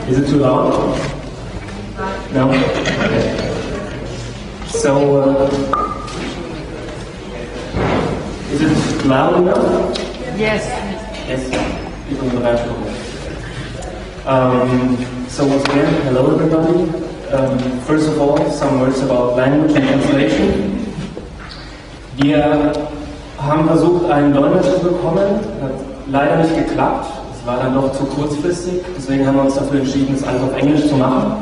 Is it too loud? No? Okay. So, is it loud enough? Yes. Yes, people in the bathroom. So once again, hello everybody. First of all, some words about language and translation. Wir haben versucht, einen Dolmetscher zu bekommen, hat leider nicht geklappt. Es war dann doch zu kurzfristig, deswegen haben wir uns dafür entschieden, es alles auf Englisch zu machen.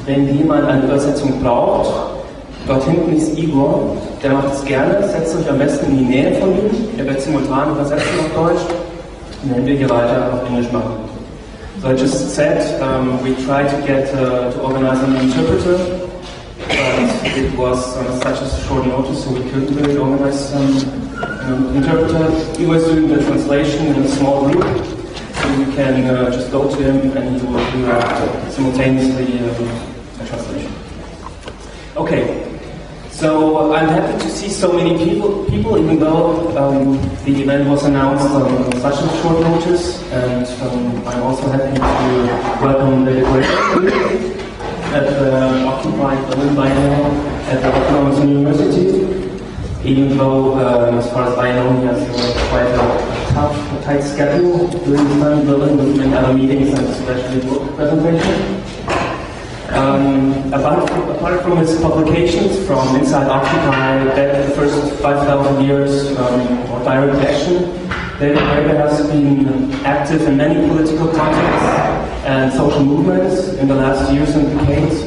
Wenn jemand eine Übersetzung braucht, dort hinten ist Igor, der macht es gerne, setzt euch am besten in die Nähe von ihm, er wird simultan übersetzen auf Deutsch, und wenn wir hier weiter auf Englisch machen. So I just said, we tried to get to organize an interpreter, but it was such a short notice, so we couldn't really organize an interpreter. He was doing the translation in a small group, so we can just go to him and he will do simultaneously a translation. Okay, so I'm happy to see so many people even though the event was announced on such a short notice, and I'm also happy to welcome David Graeber at the Occupy Biennale at the Autonomen University, even though, as far as I know, he has quite a tough, tight schedule during his time in Berlin with many other meetings and especially book presentation. Apart from his publications from inside Occupy, that the first 5,000 years of direct action, David Graeber has been active in many political contexts and social movements in the last years and decades.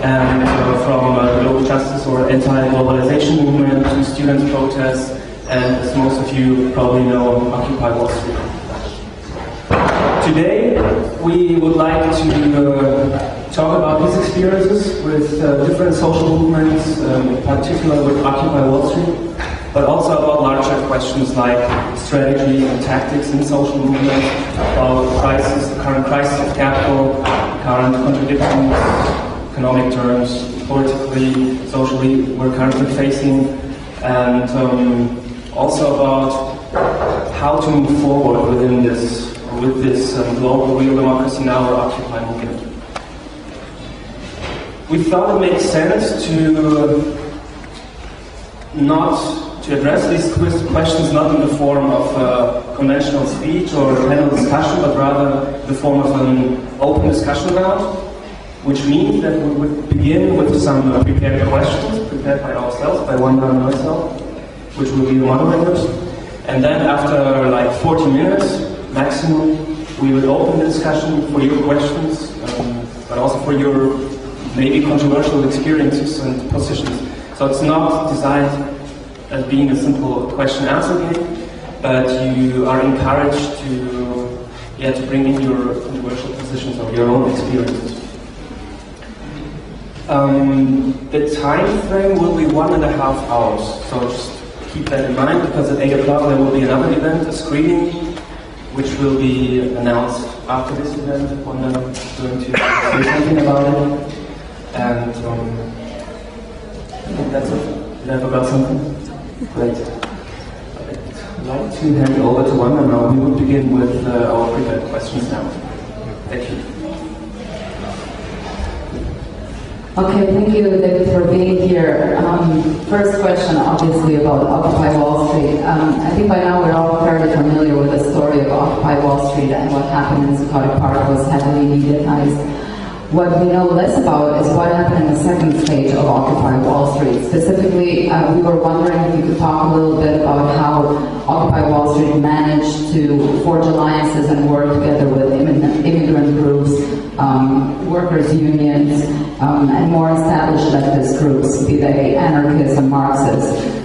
And from global justice or anti-globalization movement to student protests, and as most of you probably know, Occupy Wall Street. Today, we would like to talk about his experiences with different social movements, in particular with Occupy Wall Street, but also about larger questions like strategy and tactics in social movements, about the current crisis of capital, current contradictions, economic terms, politically, socially, we're currently facing, and also about how to move forward within this, with this global real democracy now, or Occupy movement. We thought it makes sense to address these questions not in the form of a conventional speech or a panel discussion, but rather in the form of an open discussion round, which means that we would begin with some prepared questions, prepared by ourselves, by one man and myself, which will be the moderators, and then after like 40 minutes maximum, we would open the discussion for your questions, but also for your maybe controversial experiences and positions. So it's not designed as being a simple question-answer game, but you are encouraged to bring in your controversial positions or your own experiences. The time frame will be 1.5 hours, so just keep that in mind, because at 8 o'clock there will be another event, a screening, which will be announced after this event when I'm going to say something about it. And I think that's it. Did I forgot something? Great. I'd like to hand over to Wanda now. We will begin with our prepared questions now. Thank you. Okay, thank you, David, for being here. First question, obviously, about Occupy Wall Street. I think by now we're all fairly familiar with the story of Occupy Wall Street, and what happened in Zuccotti Park was heavily mediatized. What we know less about is what happened in the second stage of Occupy Wall Street. Specifically, we were wondering if you could talk a little bit about how Occupy Wall Street managed to forge alliances and work together with immigrant groups, workers' unions, and more established leftist groups, be they anarchists and Marxists.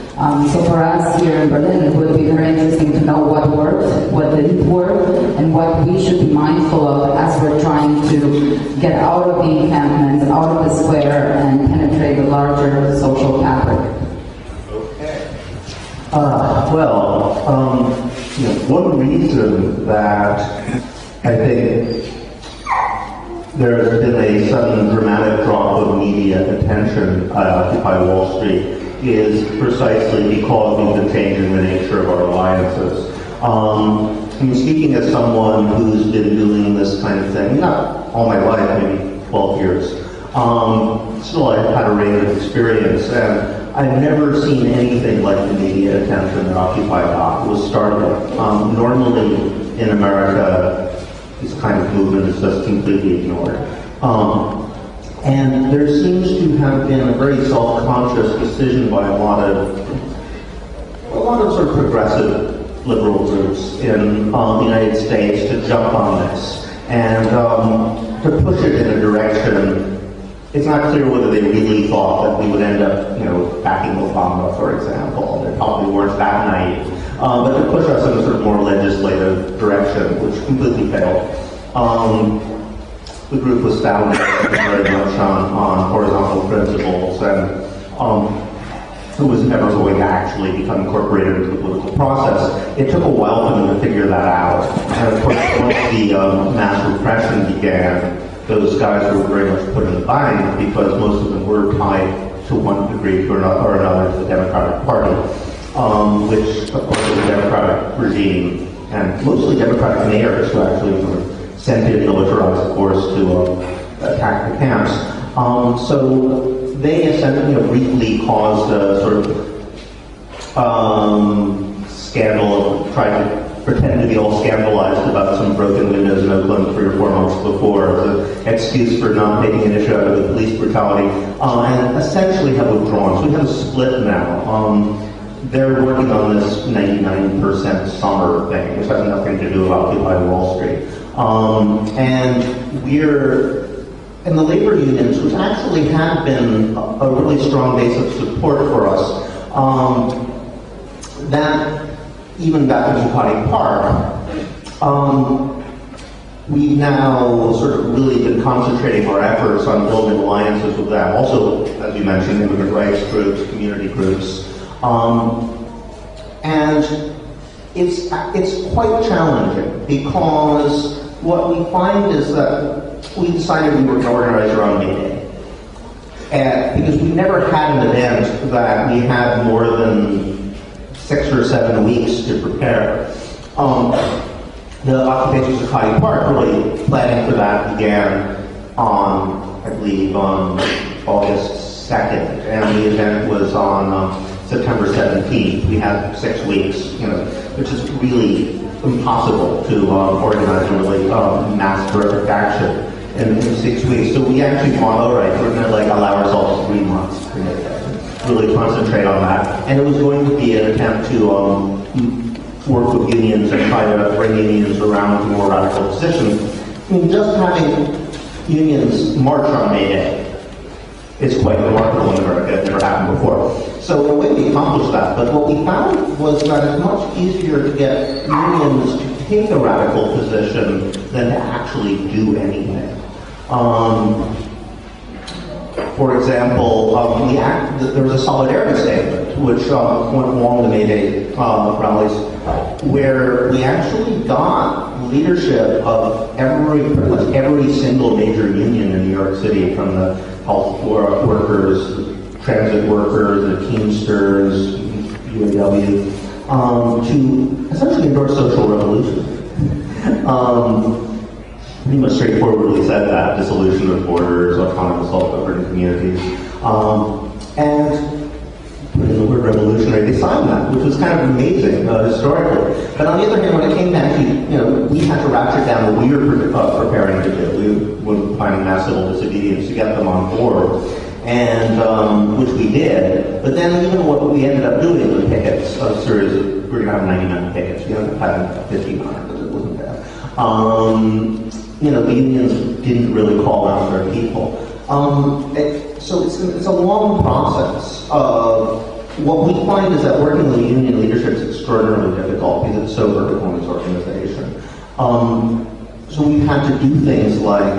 So for us here in Berlin, it would be very interesting to know what worked, what didn't work, and what we should be mindful of as we're trying to get out of the encampments, out of the square, and penetrate the larger social fabric. Okay. One reason that I think there's been a sudden dramatic drop of media attention at Occupy Wall Street is precisely because of the change in the nature of our alliances. I'm speaking as someone who's been doing this kind thing. Not all my life, maybe 12 years. Still, I had a range of experience, and I've never seen anything like the media attention that Occupy got. It was startling. Normally, in America, this kind of movement is just completely ignored. And there seems to have been a very self-conscious decision by a lot of sort of progressive liberal groups in the United States to jump on this and to push it in a direction. It's not clear whether they really thought that we would end up, backing Obama, for example. They probably weren't that naive. But to push us in a sort of more legislative direction, which completely failed. The group was founded very much on horizontal principles, and it was never going to actually become incorporated into the political process. It took a while for them to figure that out. And of course, once the mass repression began, those guys were very much put in the bind because most of them were tied to one degree or another to the Democratic Party, which, of course, was a Democratic regime, and mostly Democratic mayors who actually sort of sent in militarized force to attack the camps. So they essentially briefly caused a sort of scandal, tried to pretend to be all scandalized about some broken windows in Oakland 3 or 4 months before as an excuse for not making an issue out of the police brutality, and essentially have withdrawn. So we have a split now. They're working on this 99% summer thing, which has nothing to do with Occupy Wall Street. And we're in the labor unions, which actually had been a really strong base of support for us, that even back in Zuccotti Park, we've now sort of really been concentrating our efforts on building alliances with them. Also, as you mentioned, immigrant rights groups, community groups. And it's quite challenging because what we find is that we decided we were going to organize around May Day. Because we never had an event that we had more than 6 or 7 weeks to prepare. The occupation of Zuccotti Park, really planning for that began on, I believe, on August 2nd, and the event was on September 17th. We had 6 weeks, which is really impossible to organize a really mass direct action in 6 weeks. So we actually thought, all right, we're going to allow ourselves 3 months to really concentrate on that. And it was going to be an attempt to work with unions and try to bring unions around to more radical positions. I mean, just having unions march on May Day is quite remarkable in America. It never happened before. So in a way we accomplished that, but what we found was that it's much easier to get unions to take a radical position than to actually do anything. For example, there was a solidarity statement which went along the May Day rallies, where we actually got leadership of every single major union in New York City, from the health workers, transit workers, the Teamsters, UAW, to essentially endorse social revolution. Pretty much straightforwardly said that, dissolution of borders, autonomous self-governing communities, and put in the word revolutionary. They signed that, which was kind of amazing historically. But on the other hand, when it came down to, we had to ratchet down what we were preparing to do. We were finding mass civil disobedience to get them on board, and which we did. But then even what we ended up doing with pickets, a series of, we're going to have 99 pickets. We ended up having 59, but it wasn't bad. The unions didn't really call out their people. So it's a long process. What we find is that working with union leadership is extraordinarily difficult because it's so vertical in this organization. So we've had to do things like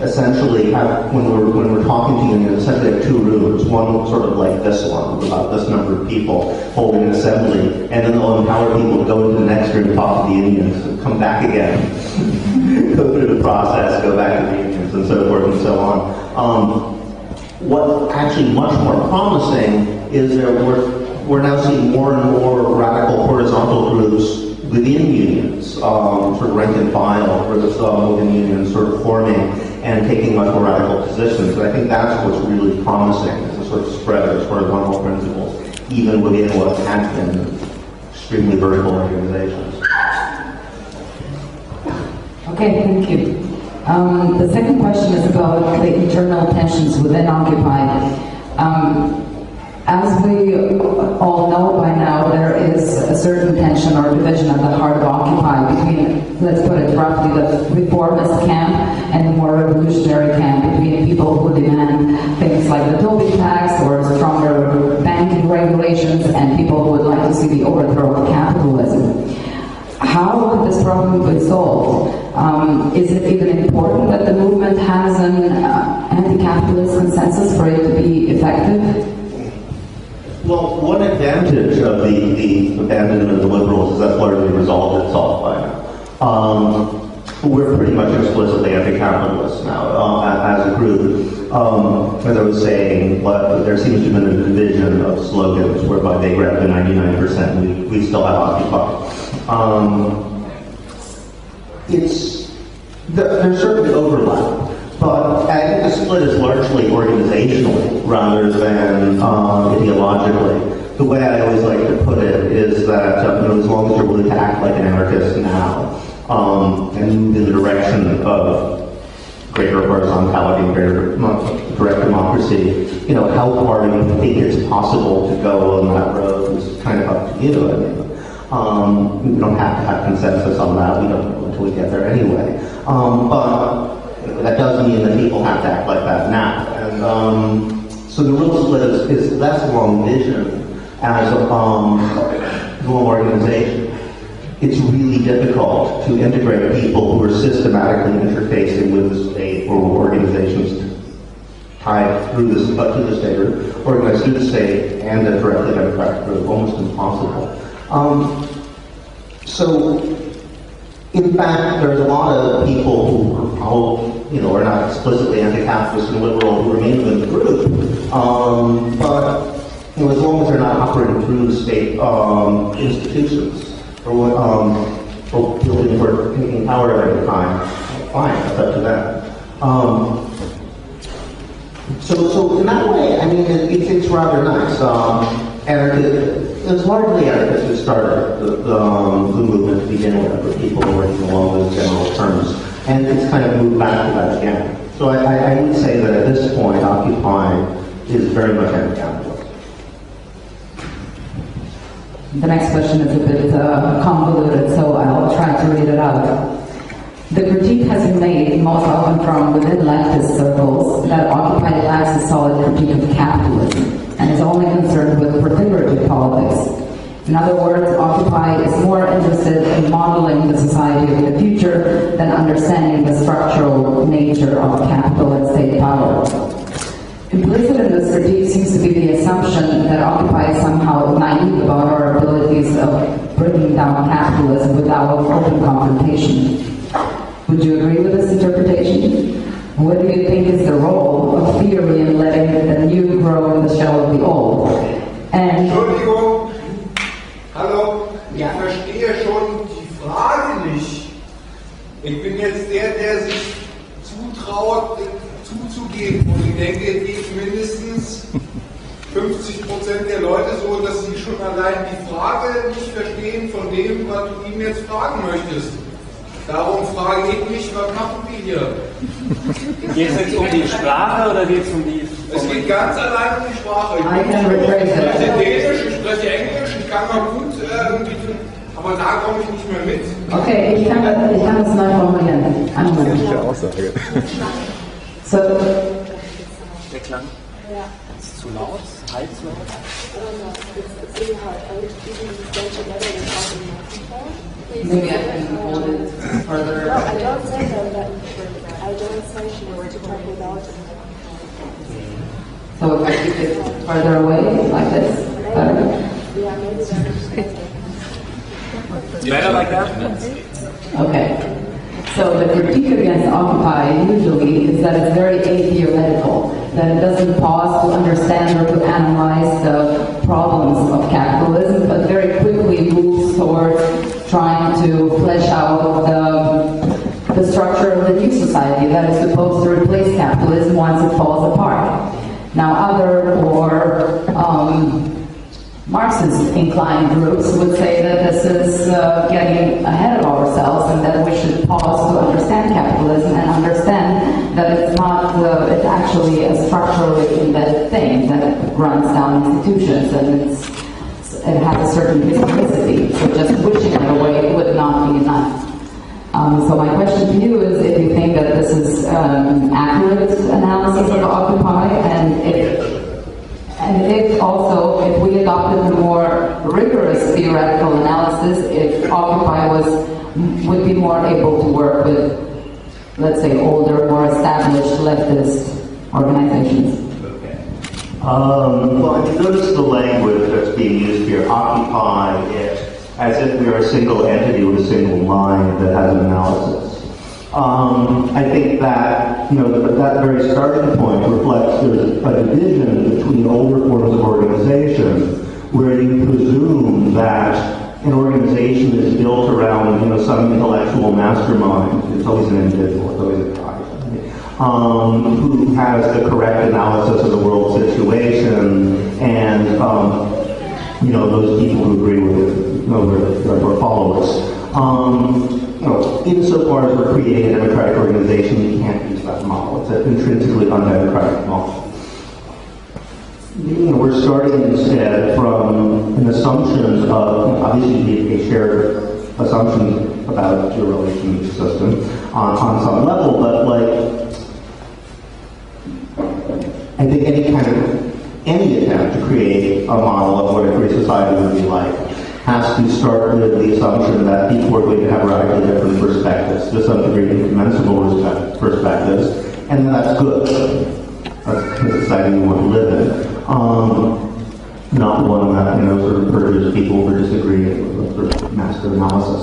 essentially when we're talking to unions, essentially have 2 rooms. One sort of like this one, with about this number of people holding an assembly, and then they'll empower people to go into the next room, talk to the unions, and come back again, go through the process, go back to the unions, and so forth and so on. What's actually much more promising is that we're now seeing more and more radical horizontal groups within unions, sort of rank and file within unions, sort of forming and taking much more radical positions. And I think that's what's really promising, is a sort of spread of horizontal principles, even within what had been extremely vertical organizations. Okay, thank you. The second question is about the internal tensions within Occupy. As we all know by now, there is a certain tension or division at the heart of Occupy between, let's put it roughly, the reformist camp and the more revolutionary camp, between people who demand things like the Tobin tax or stronger banking regulations and people who would like to see the overthrow of capitalism. How could this problem be solved? Is it even important that the movement has an anti-capitalist consensus for it to be effective? Well, one advantage of the abandonment of the liberals is that's largely resolved itself by now. We're pretty much explicitly anti-capitalist now as a group. As I was saying, there seems to have been a division of slogans whereby they grab the 99% and we still have Occupy. There's certainly overlap, but I think the split is largely organizational rather than ideologically. The way I always like to put it is that as long as you're willing to act like an anarchist now and move in the direction of greater horizontality and greater direct democracy, how far do you think it's possible to go on that road is kind of up to you. We don't have to have consensus on that. We don't know until we get there anyway. But that does mean that people have to act like that now. And so the real split is less along vision as along organization. It's really difficult to integrate people who are systematically interfacing with the state or organizations tied through to the state or organized through the state and a directly democratic group. Almost impossible. So, in fact, there's a lot of people who are not explicitly anti-capitalist and liberal who remain within the group, but as long as they're not operating through the state institutions or building for taking power at any time, fine, that's up to them. So in that way, I mean, it's rather nice. It's largely anarchists who started the movement to begin with, for people working along those general terms. And it's kind of moved back to that again. So I would say that at this point, Occupy is very much anti-capitalist. The next question is a bit convoluted, so I'll try to read it out. The critique has been made, most often from within leftist circles, that Occupy lacks a solid critique of capitalism and is only concerned with proliferative politics. In other words, Occupy is more interested in modeling the society of the future than understanding the structural nature of capital and state power. Implicit in this critique seems to be the assumption that Occupy is somehow naive about our abilities of bringing down capitalism without open confrontation. Would you agree with this interpretation? What do you think is the role of theory in letting the new grow in the shell of the old? And Entschuldigung, hallo, ja. Ich verstehe schon die Frage nicht. Ich bin jetzt der sich zutraut, zuzugeben. Und ich denke, es geht mindestens 50% der Leute so, dass sie schon allein die Frage nicht verstehen von dem, was du ihm jetzt fragen möchtest. Darum frage ich mich, was machen wir hier? Geht es jetzt um die Sprache oder geht es um die... Es geht ganz allein um die Sprache. Ich rephrase spreche Dänisch, ich spreche Englisch, ich kann mal gut irgendwie, aber da komme ich nicht mehr mit. okay, ich kann das neu formulieren. Gute Aussage. So, Der Klang? Ja. Ist zu laut? Halt zu laut? It's really hard. I would even stay together with talking more people. maybe I can hold it further. No, I don't say that. I don't say she wants to talk without it. So if I keep it further away, like this, better? Yeah, maybe that's better. Better like that? Okay. So the critique against Occupy usually is that it's very atheoretical, that it doesn't pause to understand or to analyze the problems of capitalism, but very quickly moves towards trying to flesh out the structure of the new society that is supposed to replace capitalism once it falls apart. Now, other or Marxist-inclined groups would say that this is getting ahead of ourselves and that we should pause to understand capitalism and understand that it's not, it's actually a structurally embedded thing that runs down institutions and it has a certain historicity. So just wishing it away would not be enough. So my question to you is if you think that this is an accurate analysis of Occupy, and if also, if we adopted a more rigorous theoretical analysis, if Occupy would be more able to work with, let's say, older, more established leftist organizations. Well, if you notice the language that's being used here, occupy it, as if we are a single entity with a single mind that has an analysis. I think that, that very starting point reflects there's a division between older forms of organization where you presume that an organization is built around, some intellectual mastermind. It's always an individual, it's always a guy. Who has the correct analysis of the world situation, and those people who agree with it, are followers. Insofar as we're creating a democratic organization, we can't use that model. It's an intrinsically undemocratic model. We're starting instead from an assumption of, obviously, a shared assumption about your relationship system on some level, but I think any attempt to create a model of what a free society would be like has to start with the assumption that people are going to have radically different perspectives, to some degree incommensurable perspectives, and that's good. That's the society we want to live in. Not one that sort of purges people for disagreeing with massive analysis.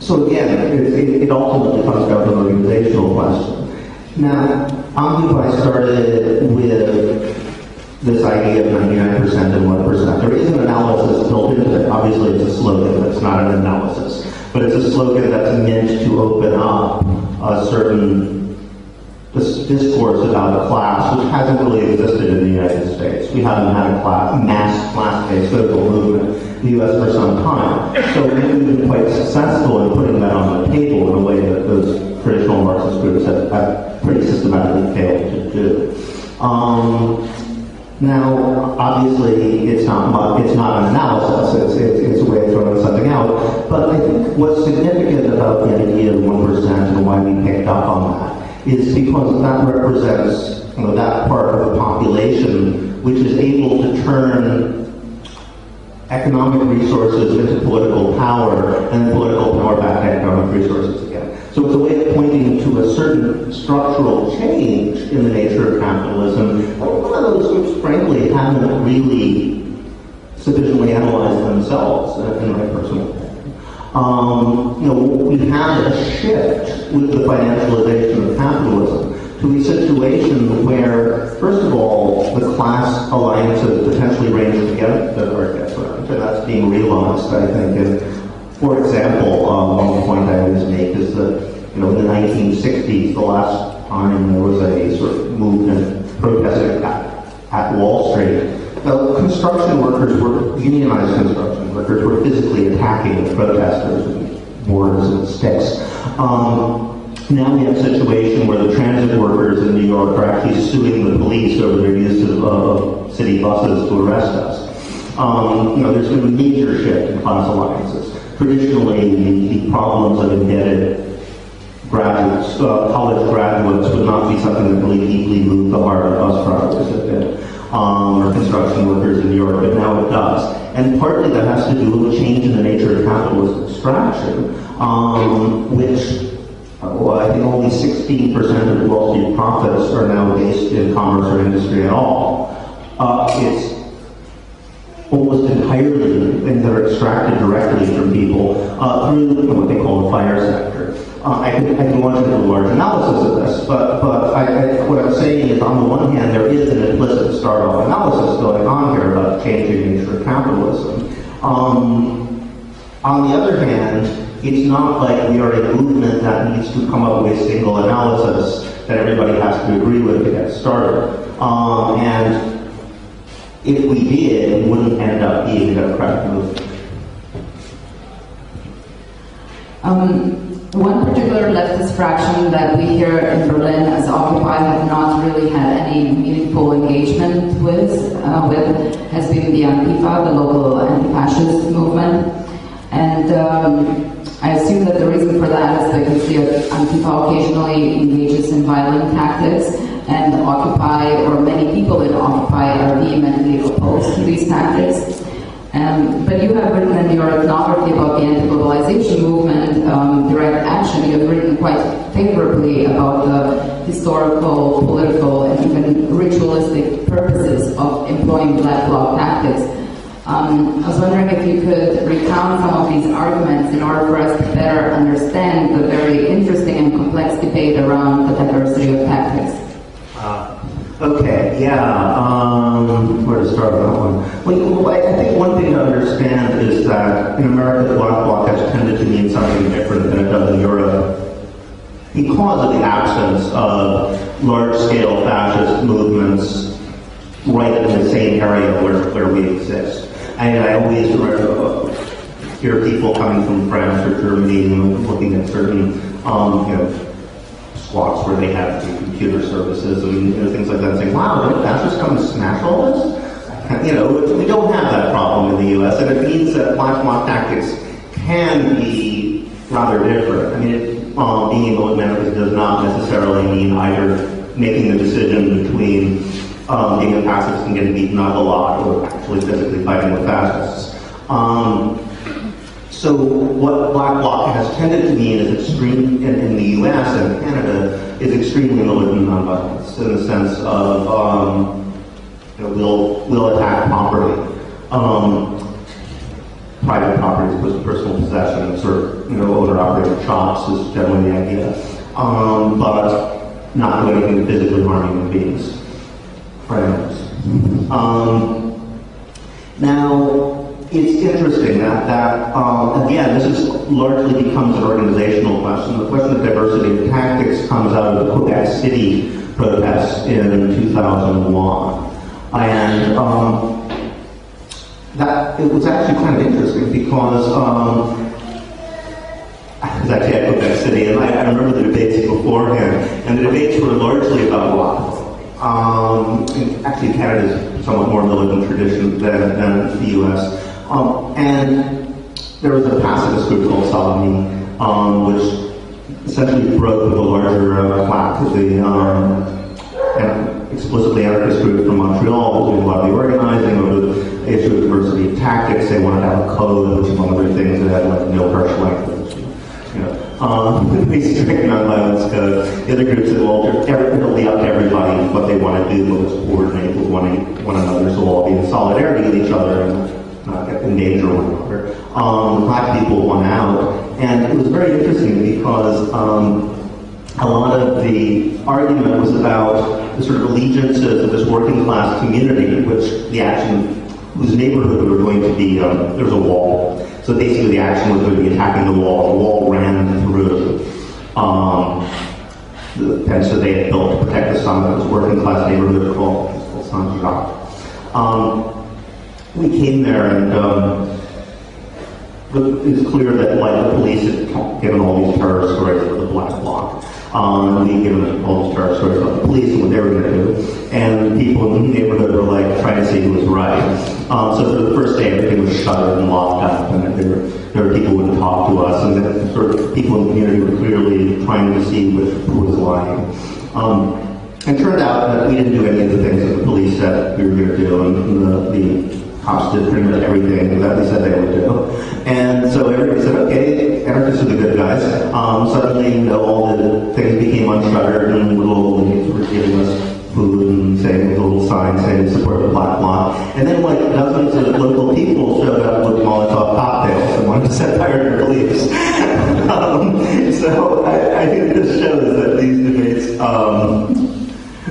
So again, it ultimately comes down to an organizational question. Now, Occupy started with this idea of 99% and 1%. There is an analysis built into it. Obviously, it's a slogan. It's not an analysis. But it's a slogan that's meant to open up a certain discourse about a class which hasn't really existed in the United States. We haven't had a mass class-based social movement in the U.S. for some time. So we've been quite successful in putting that on the table in a way that those traditional Marxist groups have pretty systematically failed to do. Now, obviously, it's not an analysis. It's a way of throwing something out. But I think what's significant about the idea of 1% and why we picked up on that is because that represents that part of the population which is able to turn economic resources into political power and political power back to economic resources again. So it's a way of pointing to a certain structural change in the nature of capitalism. One of those groups, frankly, haven't really sufficiently analyzed themselves, in my personal opinion. We've had a shift with the financialization of capitalism to a situation where, first of all, the class alliances potentially range together, and that's being realized, I think. And, for example, one point I always make is that, in the 1960s, the last time there was a sort of movement protesting at Wall Street, the construction workers unionized construction workers were physically attacking the protesters with mortars and sticks. Now we have a situation where the transit workers in New York are actually suing the police over their use of city buses to arrest us. There's been a major shift in class alliances. Traditionally, the problems of indebted graduates, college graduates, would not be something that really deeply moved the heart of bus drivers or construction workers in New York, but now it does. And partly that has to do with a change in the nature of capitalist extraction, which I think only 16% of the Wall Street profits are now based in commerce or industry at all. It's almost entirely things that are extracted directly from people through what they call the fire sector. I can go into a large analysis of this, but what I'm saying is, on the one hand, there is an implicit start-off analysis going on here about changing nature of capitalism. On the other hand, it's not like we are a movement that needs to come up with a single analysis that everybody has to agree with to get started. And if we did, we wouldn't end up being a democratic movement. One particular leftist fraction that we here in Berlin as Occupy have not really had any meaningful engagement with has been the Antifa, the local anti-fascist movement. And I assume that the reason for that is because the Antifa occasionally engages in violent tactics, and Occupy, or many people in Occupy, are vehemently opposed to these tactics. But you have written in your ethnography about the anti-globalization movement, direct action. You have written quite favorably about the historical, political, and even ritualistic purposes of employing black bloc tactics. I was wondering if you could recount some of these arguments in order for us to better understand the very interesting and complex debate around the diversity of tactics. Okay, yeah, where to start with that one? Well, I think one thing to understand is that in America, the black bloc has tended to mean something different than it does in Europe because of the absence of large-scale fascist movements right in the same area where we exist. And I always hear people coming from France or Germany looking at certain, squats where they have computer services and things like that, saying, "Wow, did fascists come and smash all this?" We don't have that problem in the U.S., and it means that black bloc tactics can be rather different. I mean, being a militant does not necessarily mean either making the decision between being a pacifist and getting beaten up a lot, or actually physically fighting with fascists. So what black bloc has tended to mean is extreme in the U.S. and Canada is extremely militant nonviolence in the sense of will attack property, private property as opposed to personal possession, sort of owner-operated shops is generally the idea, but not doing anything physically harming human beings. Now, it's interesting that again, this is largely becomes an organizational question. The question of diversity of tactics comes out of the Quebec City protests in 2001. And that it was actually kind of interesting because I was actually at Quebec City, and I remember the debates beforehand, and the debates were largely about bloc. Actually, Canada is somewhat more militant tradition than the U.S. And there was a pacifist group called Salami, which essentially broke with a larger claque of the explicitly anarchist group from Montreal, doing a lot of the organizing over the issue of diversity of tactics. They wanted to have a code, which among other things, that had no harsh language. Pretty strict nonviolence code. The other groups said, well, it'll be up to everybody what they want to do, but let's coordinate with one another, so we'll all be in solidarity with each other and not get in danger one another. The black people won out, and it was very interesting because a lot of the argument was about the sort of allegiances of this working class community, whose neighborhood we were going to be, there was a wall. So basically the action was going to be attacking the wall. The wall ran through the fence that they had built to protect the summit. It was a working class neighborhood called Saint-Jacques. We came there and it was clear that the police had given all these terror stories of the black bloc. We'd given all these terror stories about the police and what they were going to do. And people in the neighborhood were trying to see who was right. So for the first day, everything was shuttered and locked up, and there were people who wouldn't talk to us, and then sort of people in the community were clearly trying to see who was lying. It turned out that we didn't do any of the things that the police said we were going to do, and the cops did pretty much everything that they said they would do. And so everybody said, okay, anarchists are the good guys. Suddenly, all the things became unshuttered, and little ladies were giving us food and saying with a little sign saying support the black bloc. And then dozens of local people showed up with Molotov cocktails and wanted to set fire to the police. So I think this shows that these debates are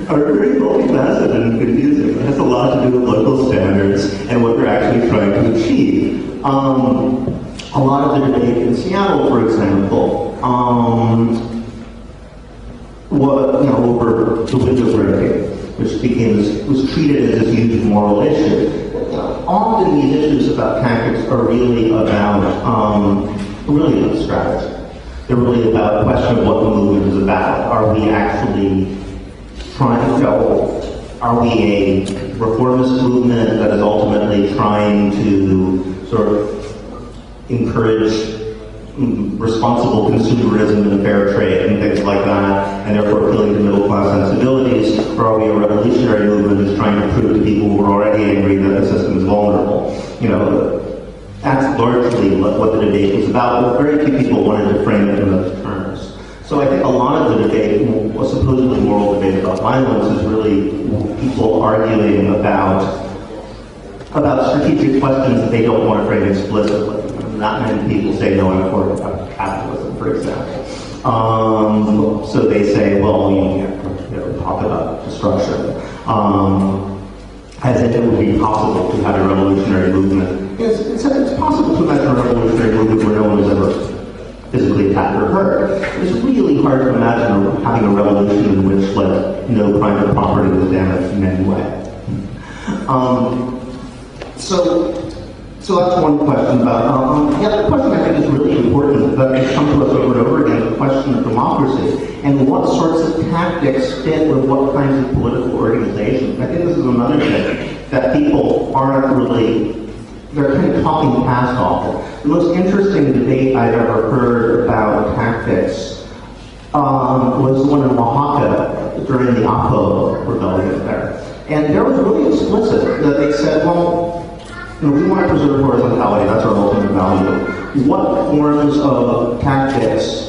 very multifaceted and confusing. It has a lot to do with local standards and what they're actually trying to achieve. A lot of the debate in Seattle, for example, over the window breaking, which was treated as this huge moral issue. Often these issues about tactics are really about strategy. They're really about the question of what the movement is about. Are we actually trying to, are we a reformist movement that is ultimately trying to sort of encourage responsible consumerism and fair trade and things like that, and therefore appealing to middle class sensibilities, or are we a revolutionary movement that's trying to prove to people who are already angry that the system is vulnerable? That's largely what the debate was about, but very few people wanted to frame it in those terms. So I think a lot of the debate, a supposedly moral debate about violence, is really people arguing about strategic questions that they don't want to frame explicitly. Not many people say no, I'm for capitalism, for example. So they say, well, you can't talk about destruction. As if it would be possible to have a revolutionary movement. It's possible to imagine a revolutionary movement where no one is ever physically attacked or hurt. It's really hard to imagine having a revolution in which no private property was damaged in any way. So that's one question about. The other question I think is really important that has come to us over and over again, the question of democracy and what sorts of tactics fit with what kinds of political organizations. I think this is another thing that people aren't really, they're kind of talking past often. The most interesting debate I've ever heard about tactics was the one in Oaxaca during the Apo rebellion there. And there was really explicit that they said, well, we want to preserve horizontality, that's our ultimate value. What forms of tactics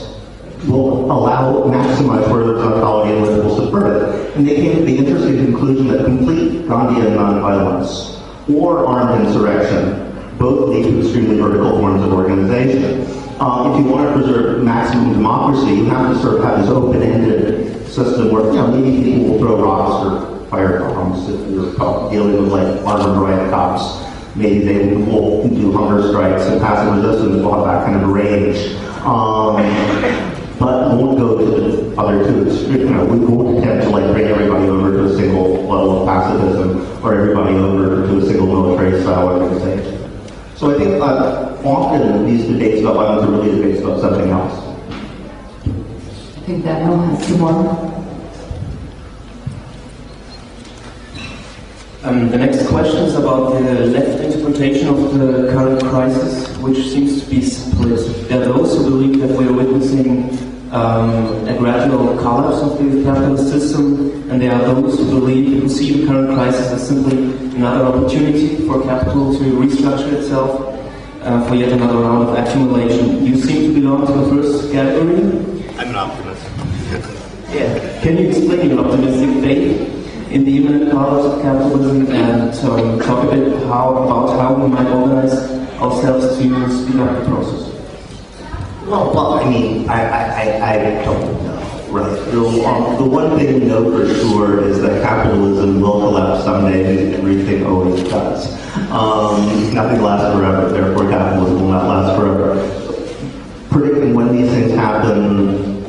will maximize horizontality and what will subvert it? And they came to the interesting conclusion that complete Gandhian nonviolence or armed insurrection both lead to extremely vertical forms of organization. If you want to preserve maximum democracy, you have to sort of have this open-ended system where maybe people will throw rocks or fire bombs if you're dealing with armed riot cops. Maybe they will do hunger strikes and passive resistance will have that kind of range. But we won't go to the other two extremes. We won't attempt to bring everybody over to a single level of pacifism or everybody over to a single military style organization. So I think often these debates about violence are really debates about something else. I think Daniel has two more. The next question is about the left interpretation of the current crisis, which seems to be split. There are those who believe that we are witnessing a gradual collapse of the capitalist system, and there are those who see the current crisis as simply another opportunity for capital to restructure itself for yet another round of accumulation. You seem to belong to the first category. I'm an optimist. Yeah. Can you explain your optimistic faith in the imminent collapse of capitalism and talk a bit about how we might organize ourselves to speed up the process? Well, I mean, I don't know, right? The one thing we know for sure is that capitalism will collapse someday, and everything always does. Nothing lasts forever, therefore capitalism will not last forever. Predicting when these things happen,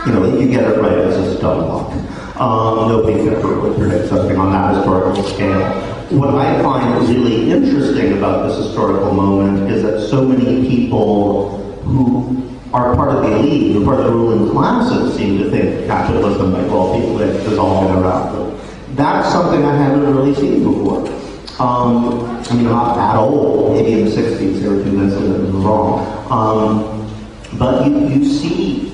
if you get it right, it's just dumb luck. Nobody can ever really predict something on that historical scale. What I find really interesting about this historical moment is that so many people who are part of the elite, who are part of the ruling classes, seem to think capitalism might well be dissolving around them. That's something I haven't really seen before. I'm not that old, maybe in the 60s they were convinced that it was wrong. But you see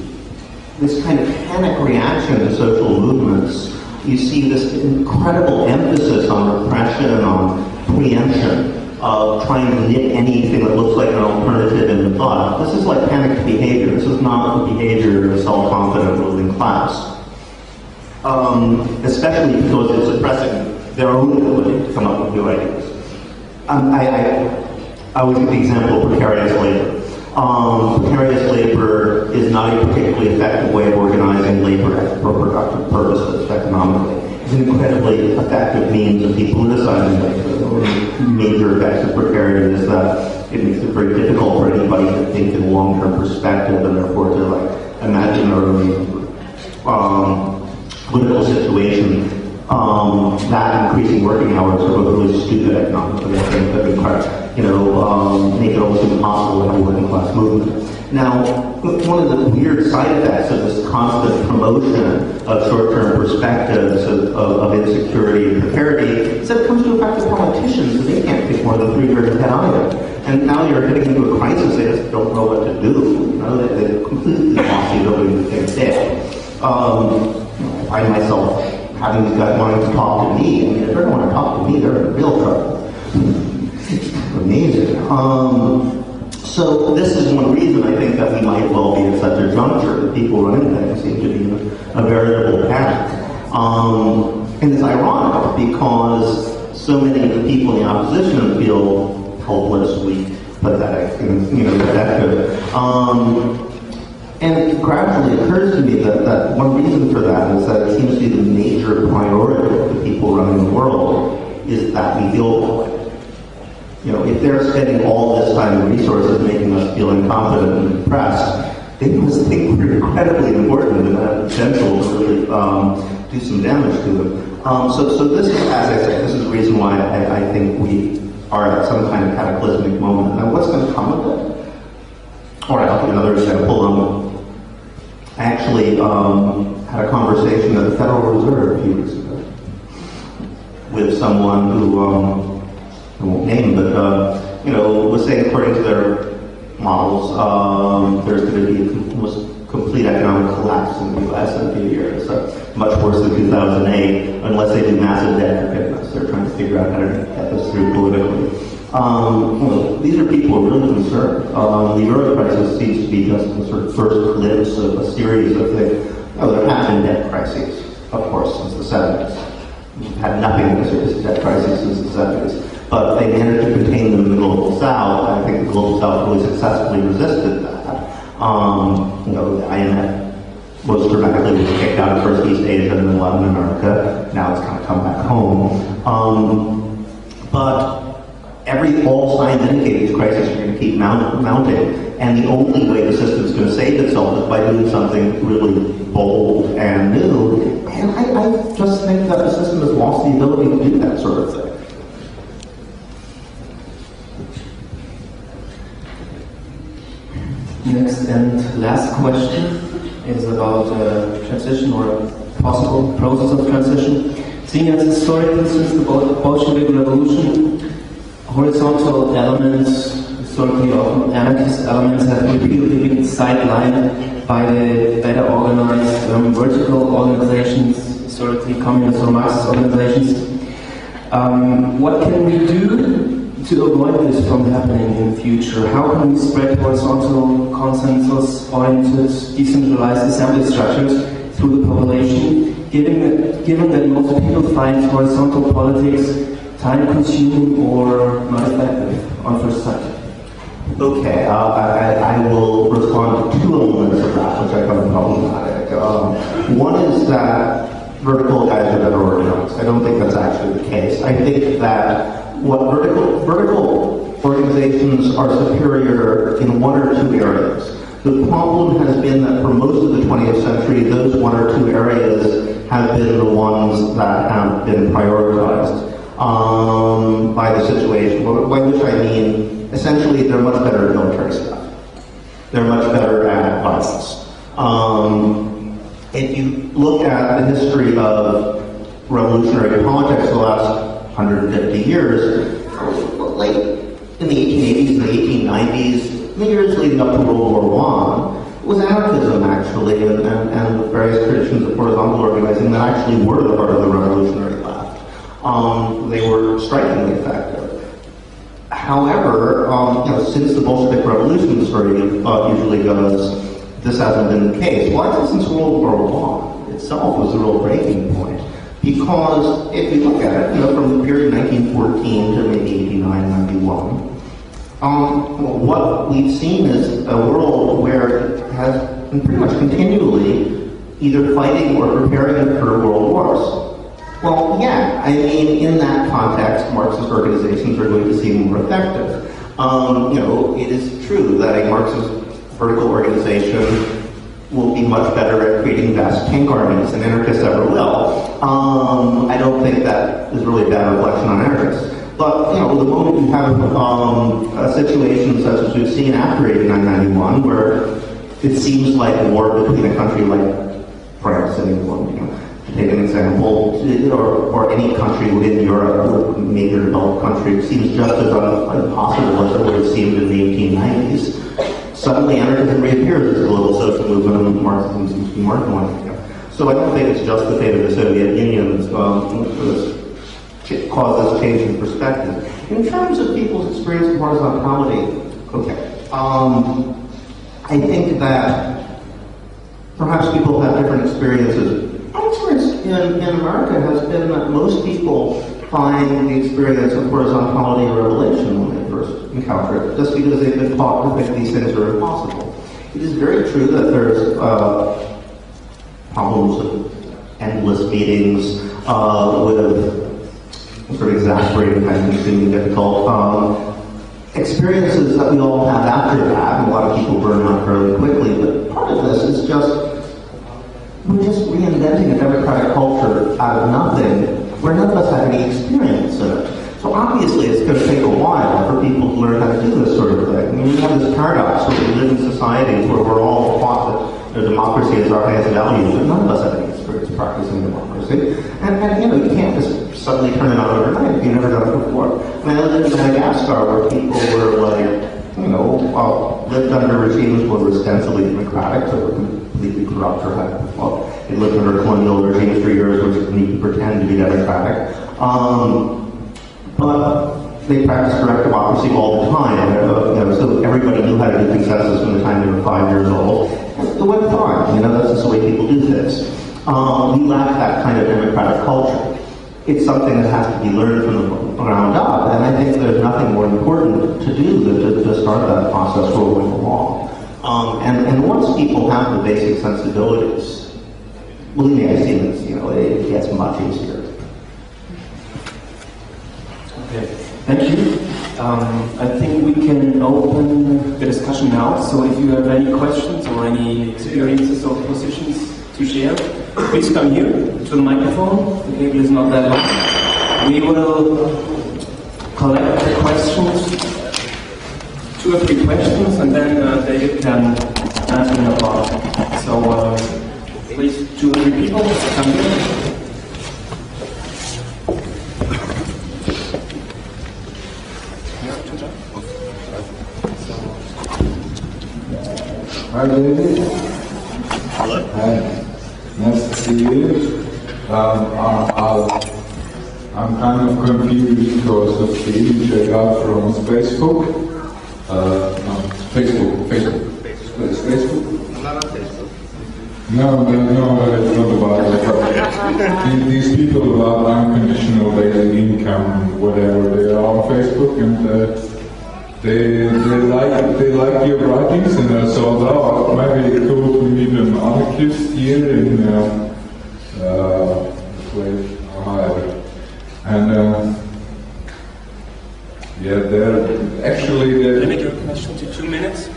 this kind of panic reaction to social movements. You see this incredible emphasis on repression, on preemption, of trying to knit anything that looks like an alternative in thought. This is like panicked behavior. This is not the behavior of a self-confident ruling class. Especially because it's suppressing their own ability to come up with new ideas. I always give the example of precarious labor. Precarious labor is not a particularly effective way of organizing labor for productive purposes economically. It's an incredibly effective means of depoliticizing the major effects of precarity is that it makes it very difficult for anybody to think in a long-term perspective and therefore to imagine their own political situation. That increasing working hours are both really stupid economically, I think, that make it almost impossible to have a working class movement. Now, one of the weird side effects of this constant promotion of short-term perspectives of insecurity and precarity is that it comes to affect the politicians, and they can't pick more than 3 years ahead either. And now you're getting into a crisis, they just don't know what to do. They completely lost the ability to think ahead. I find myself having these guys wanting to talk to me. I mean, if they don't want to talk to me, they're in real trouble. Amazing. So this is one reason I think that we might well be at such a juncture that people running things seem to be in a veritable panic. And it's ironic because so many of the people in the opposition feel helpless, weak, pathetic, and defective. And it gradually occurs to me that one reason for that is that it seems to be the major priority of the people running the world is that we feel well. If they're spending all this time and resources making us feel incompetent and depressed, they must think we're incredibly important and have potential to really do some damage to them. So this is, as I say, this is the reason why I think we are at some kind of cataclysmic moment. Now, what's going to come of it? All right, I'll give another example. I actually had a conversation at the Federal Reserve a few weeks ago with someone who I won't name, but was saying according to their models, there's going to be almost complete economic collapse in the U.S. in a few years, much worse than 2008, unless they do massive debt forgiveness. They're trying to figure out how to get this through politically. These are people who are really concerned. The euro crisis seems to be just the sort of first glimpse of a series of things. There have been debt crises, of course, since the 70s. We've had nothing as serious as debt crises since the 70s. But they managed to contain them in the Global South. I think the Global South really successfully resisted that. The IMF was dramatically kicked out of first East Asia and then Latin America. Now it's kind of come back home. But all signs indicate these crises are going to keep mounting. And the only way the system is going to save itself is by doing something really bold and new. And I just think that the system has lost the ability to do that sort of thing. Next and last question is about transition or possible process of transition. Seen as historically since the Bolshevik Revolution, horizontal elements, historically often anarchist elements, have repeatedly been sidelined by the better organized vertical organizations, historically communist or Marxist organizations. What can we do to avoid this from happening in the future? How can we spread horizontal, consensus-oriented, decentralized assembly structures through the population, given that most people find horizontal politics time-consuming or not effective on first sight? Okay, I will respond to 2 elements of that, which I find problematic. One is that vertical guys are better organized. I don't think that's actually the case. I think that what vertical organizations are superior in 1 or 2 areas. The problem has been that for most of the 20th century, those 1 or 2 areas have been the ones that have been prioritized by the situation. By which I mean, essentially, they're much better at military stuff. They're much better at violence. If you look at the history of revolutionary politics the last 150 years, like in the 1880s and the 1890s, the years leading up to World War I, it was anarchism actually, and the various traditions of horizontal organizing that actually were the heart of the revolutionary left. They were strikingly effective. However, since the Bolshevik Revolution, the story usually goes, this hasn't been the case. Well, I think since World War I itself was the real breaking point. Because if you look at it, from the period 1914 to maybe 89, 91, what we've seen is a world where it has been pretty much continually either fighting or preparing for world wars. Well, yeah, I mean, in that context, Marxist organizations are going to seem more effective. It is true that a Marxist vertical organization will be much better at creating vast tank armies than anarchists ever will. I don't think that is really a bad reflection on anarchists. But, the moment you have a situation such as we've seen after 1991, where it seems like war between a country like France and England, to take an example, or any country within Europe, a major developed country, seems just as impossible as it would have seemed in the 1890s. Suddenly anarchism reappears as a global social movement and Marxism seems to be marginalized. So I don't think it's just the fate of the Soviet Union that's caused this change in perspective. In terms of people's experience of horizontality, I think that perhaps people have different experiences. My experience in America has been that most people find the experience of horizontality a revelation when they first encounter it, just because they've been taught to think these things are impossible. It is very true that there's problems of endless meetings with sort of exasperating, time-consuming, difficult experiences that we all have after that, and a lot of people burn out fairly quickly, but part of this is we're just reinventing a democratic culture out of nothing, where none of us have any experience in it. So obviously it's going to take a while for people to learn how to do this sort of thing. I mean, we have this paradox where we live in societies where we're all taught that democracy is our highest value, but none of us have any experience practicing democracy. And you can't just suddenly turn it on overnight if you've never done it before. I mean, I lived in Madagascar where people were lived under regimes that were ostensibly democratic, so were completely corrupt or had they lived under colonial regimes for years which didn't even pretend to be democratic. But they practiced direct democracy all the time. So everybody knew how to do consensus from the time they were 5 years old. It went fine. That's just the way people do things. We lack that kind of democratic culture. It's something that has to be learned from the ground up, and I think there's nothing more important to do than to start that process rolling along. And once people have the basic sensibilities, believe me, I've seen this, it gets much easier. Okay, thank you. I think we can open the discussion now, so if you have any questions or any experiences or positions to share, please come here to the microphone. The table is not that long. We will collect the questions, 2 or 3 questions, and then David can answer them apart. So please, 2 or 3 people, come here. Hi, David. Hello. Hi. Nice to see you. I'm kind of confused because of the image I got from Facebook. Facebook. Not on Facebook. No, it's not about that. These people about unconditional basic income, whatever, they are on Facebook, and they like your writings, and I thought, maybe it's cool to meet an anarchist here in Ohio. And they're actually... Limit your question to 2 minutes.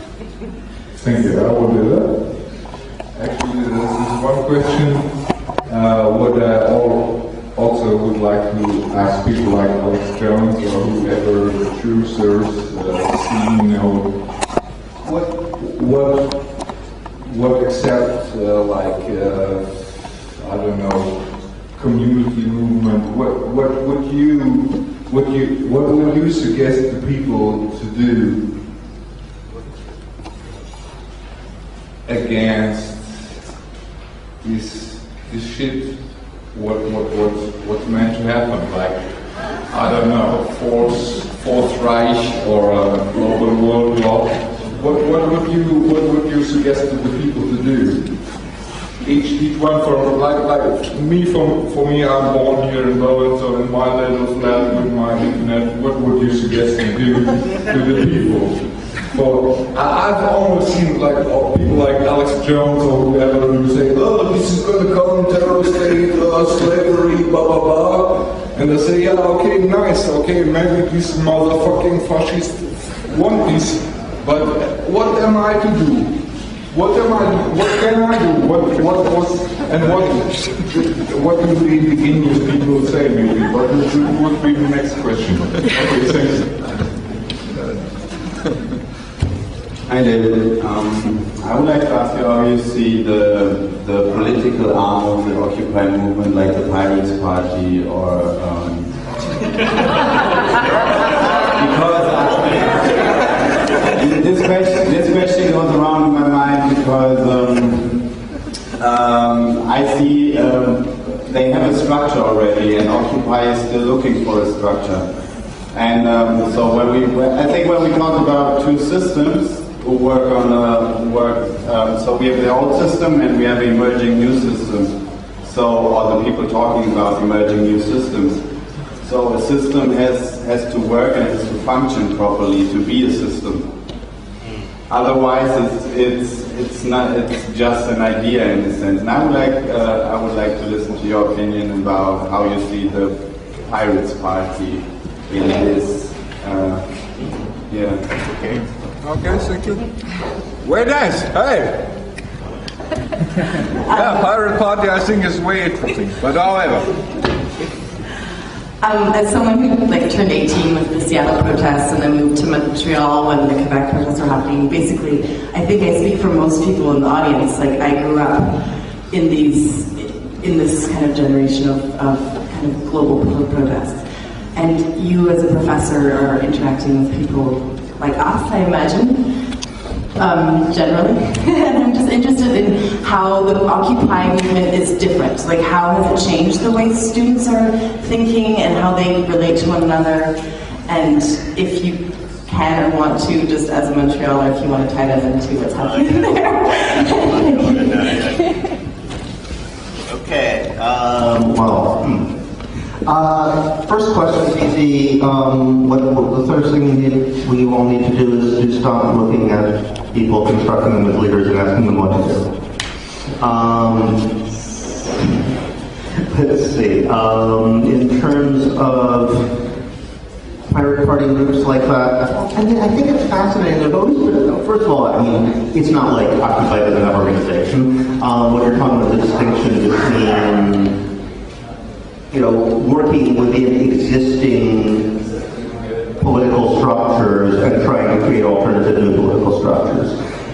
Thank you, I will do that. Actually, this is one question. What I also would like to ask people like Alex Jones or whoever choosers what except I don't know, community movement, what would you suggest to people to do against this shit? What's meant to happen? Like, I don't know, Fourth Reich or a global world war. What would you suggest to the people to do? Each one for me, I'm born here in Berlin, so in my little flat with my internet, what would you suggest to do to the people? Well, I've almost seen people like Alex Jones or whoever who say, oh, this is going to come, terrorist state, slavery, blah blah blah. And I say, yeah, okay, nice, okay, maybe these motherfucking fascists want this, but what am I to do? What can I do? What do the indigenous people say maybe? What would be the next question? Okay, thanks. Hi David. I would like to ask you how you see the political arm of the Occupy movement, like the Pirates Party, or because this question goes around in my mind because I see they have a structure already, and Occupy is still looking for a structure. And so when we talk about two systems who work on so we have the old system and we have emerging new systems. So all the people talking about emerging new systems. So a system has to work and has to function properly to be a system. Otherwise, it's just an idea in a sense. And I would like to listen to your opinion about how you see the Pirates Party in this. Okay, thank you. Very nice. Hey. Yeah, Pirate Party I think is way interesting. But however. As someone who turned 18 with the Seattle protests and then moved to Montreal when the Quebec protests were happening, basically, I think I speak for most people in the audience. Like, I grew up in this kind of generation of kind of global protests. And you as a professor are interacting with people like us, I imagine, generally. And I'm just interested in how the Occupy movement is different. Like, how has it changed the way students are thinking and how they relate to one another? And if you can or want to, just as a Montrealer, if you want to tie that into what's happening there. Okay. First question is easy. The first thing we all need to do is to stop looking at people, constructing them as leaders, and asking them what to do. Let's see. In terms of pirate party groups like that, I think it's fascinating. First of all, it's not like Occupy as an organization. When you're talking about the distinction between working within existing political structures and trying to create alternative new political structures.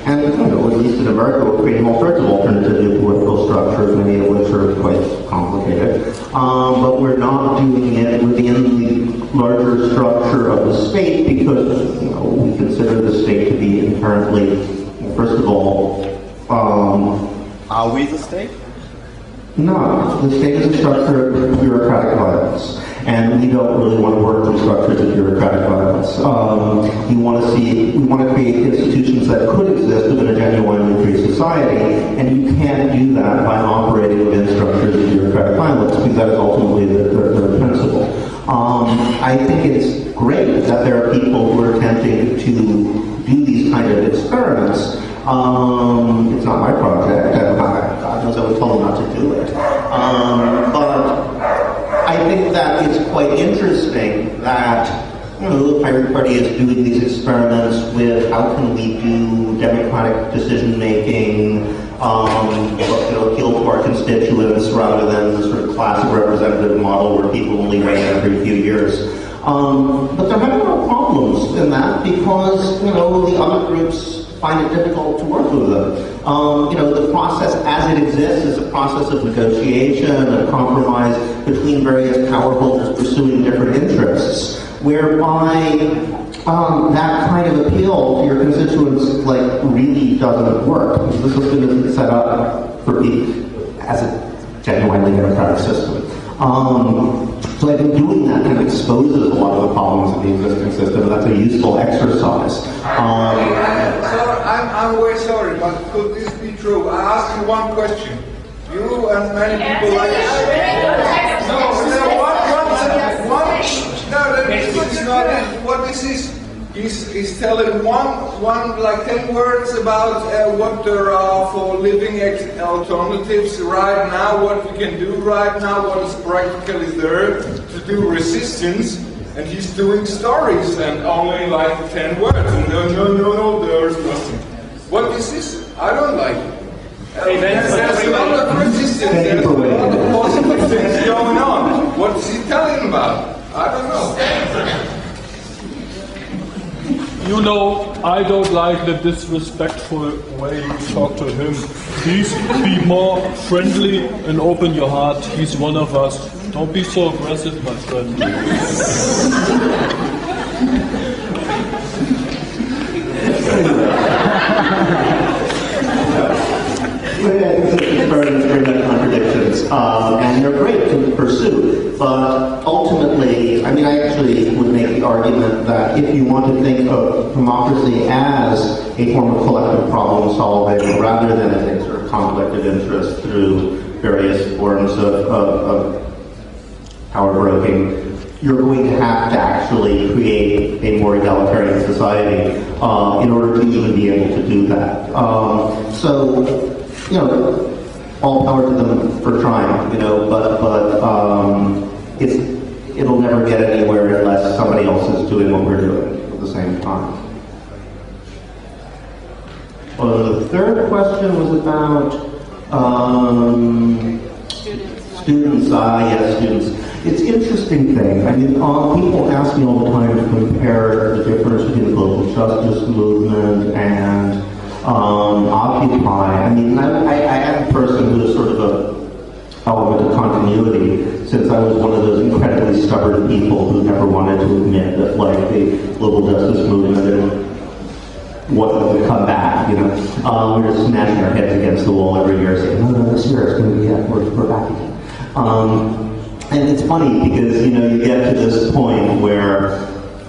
And, at least in America, we're creating all sorts of alternative new political structures, many of which are quite complicated. But we're not doing it within the larger structure of the state because, we consider the state to be inherently, first of all, are we the state? No, the state is a structure of bureaucratic violence, and we don't really want to work through structures of bureaucratic violence. We want to create institutions that could exist within a genuinely free society, and you can't do that by operating within structures of bureaucratic violence, because that is ultimately the principle. I think it's great that there are people who are attempting to do these kind of experiments. It's not my project, and God knows I was told not to do it. But I think that it's quite interesting that the Pirate Party is doing these experiments with how can we do democratic decision-making, appeal to our constituents rather than the sort of classic representative model where people only reign every few years. But there have been problems in that because, the other groups find it difficult to work with them. The process as it exists is a process of negotiation and compromise between various power holders pursuing different interests, whereby that kind of appeal to your constituents really doesn't work. The system isn't set up as a genuinely democratic system. So I think doing that kind of exposes a lot of the problems of the existing system, and that's a useful exercise. I'm very sorry, but could this be true? I ask you one question. You and many people like this. No, it's not it. What this is, he's telling one like 10 words about what there are for living alternatives right now, what we can do right now, what is practically there to do resistance, and he's doing stories and only like 10 words. And no, there's nothing. What is this? I don't like it. There's a lot of resistance, there's a lot of positive things going on. What is he telling about? I don't know. You know, I don't like the disrespectful way you talk to him. Please be more friendly and open your heart. He's one of us. Don't be so aggressive, my friend. It's very much contradictions, and they're great to pursue, but ultimately, I mean, I actually would make the argument that if you want to think of democracy as a form of collective problem solving, rather than as a sort of conflict of interest through various forms of power broking, you're going to have to actually create a more egalitarian society in order to even be able to do that. So, you know, all power to them for trying, you know, but it'll never get anywhere unless somebody else is doing what we're doing at the same time. The third question was about students. Yes, students. It's an interesting thing. I mean, people ask me all the time to compare the difference between the global justice movement and Occupy. I mean, I am a person who is sort of a element of continuity, since I was one of those incredibly stubborn people who never wanted to admit that, like, the global justice movement wasn't going to come back, you know. We were smashing our heads against the wall every year saying, no, this year it's going to be it, we're back again. And it's funny because, you know, you get to this point where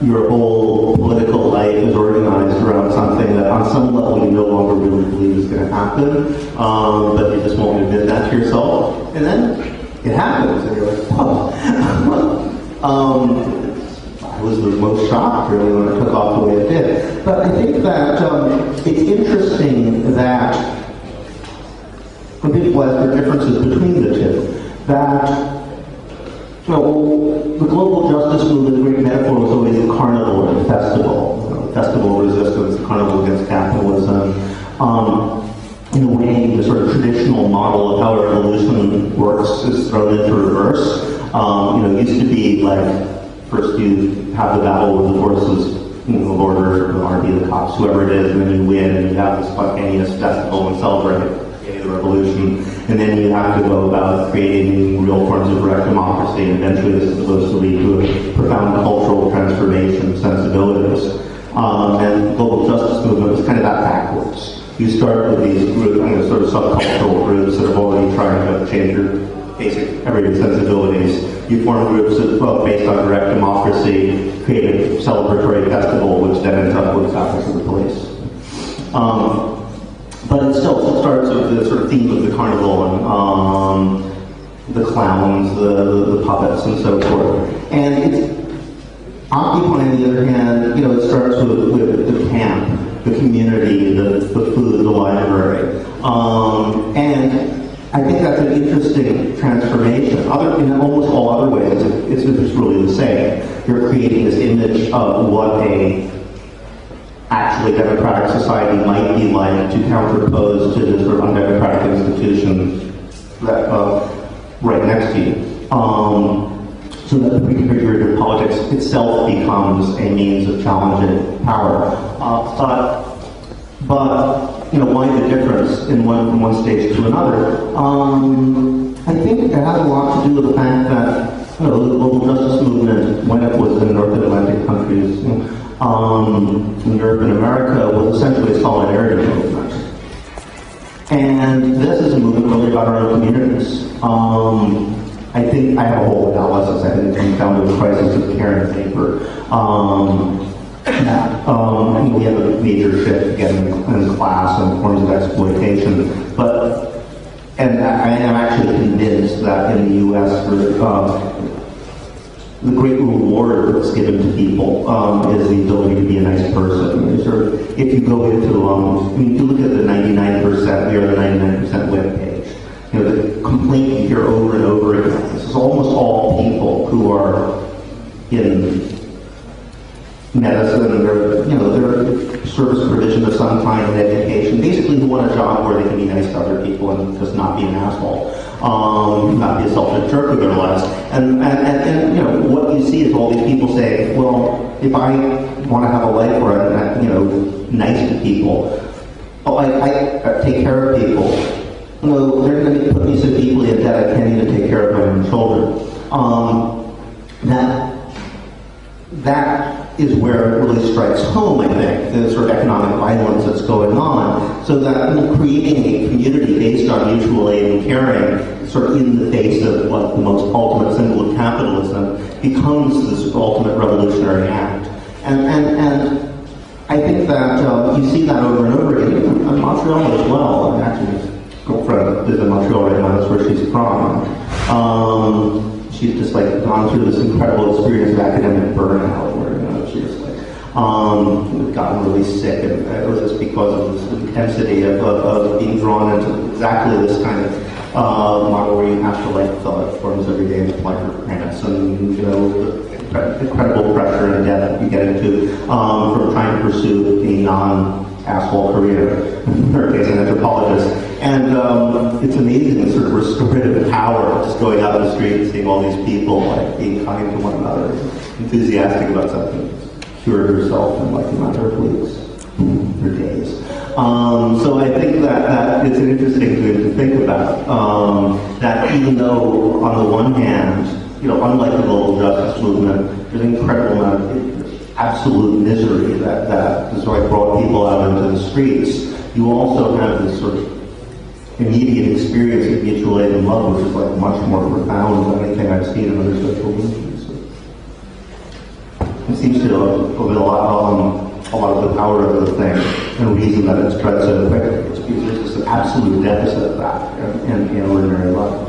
your whole political life is organized around something that on some level you no longer really believe is going to happen, but you just won't admit that to yourself. And then it happens, and you're like, whoa. I was the most shocked, really, when it took off the way it did. But I think that it's interesting that when people ask the differences between the two, that the global justice movement, the great metaphor was always the carnival and the festival. You know, festival resistance, the carnival against capitalism. In a way, the sort of traditional model of how a revolution works is thrown into reverse. It used to be like, first you have the battle with the forces, the border, the army, the cops, whoever it is, and then you win, and you have this spontaneous festival and celebrate the revolution, and then you have to go about creating real forms of direct democracy, and eventually this is supposed to lead to a profound cultural transformation of sensibilities. And the global justice movement was kind of that backwards. You start with these groups, sort of subcultural groups that are already trying to change your basic everyday sensibilities. You form groups that, based on direct democracy, create a celebratory festival, which then ends up with happens to the police. But it still starts with the sort of theme of the carnival and the clowns, the puppets, and so forth. And Occupy, on the other hand, it starts with the camp, the community, the food, the library, and I think that's an interesting transformation. In almost all other ways, it's really the same. You're creating this image of what a actually democratic society might be like to counterpose to the sort of undemocratic institutions that right next to you. So that the reconfigurative politics itself becomes a means of challenging power. But why the difference from one stage to another? I think it has a lot to do with the fact that the global justice movement, when it was in North Atlantic countries, in Europe and America, was essentially a solidarity movement. And this is a movement really about our own communities. I think I have a whole analysis. I think it comes down to the crisis of care and labor. We have a major shift again in class and forms of exploitation. And I am actually convinced that in the U.S., the great reward that's given to people is the ability to be a nice person. If you go into, if you look at the 99%, we are the 99% webpage. The complaint you hear over and over again. This is almost all people who are in medicine, they're service provision of some kind of education, basically who want a job where they can be nice to other people and just not be an asshole, not be a selfish jerk with their lives. And what you see is all these people say, well, if I want to have a life where I'm nice to people, I take care of people, they're going to put me so deeply in debt I can't even take care of my own children. That is where it really strikes home, I think, the sort of economic violence that's going on, so that creating a community based on mutual aid and caring, sort of in the face of what the most ultimate symbol of capitalism, becomes this ultimate revolutionary act. And I think that you see that over and over again, even in Montreal as well. Actually, his girlfriend is in Montreal right now, that's where she's from. She's just gone through this incredible experience of academic burnout, where she just gotten really sick, and it was just because of this intensity of being drawn into exactly this kind of model where you have to fill out forms every day and apply for grants, and the incredible pressure and debt that you get into from trying to pursue a non-asshole career, in her case an anthropologist. And it's amazing the sort of restorative power just going out in the street and seeing all these people being kind to one another, enthusiastic about something, cure yourself in a matter of weeks or days. So I think that it's interesting to think about that, even though on the one hand, unlike the global justice movement, there's an incredible amount of absolute misery that is what brought people out into the streets. You also have this sort of immediate experience of mutual aid and love, which is much more profound than anything I've seen in other social movements. It seems to have a lot of the power of the thing, and the reason that it's spread so quickly is because there's just an absolute deficit of that in ordinary life.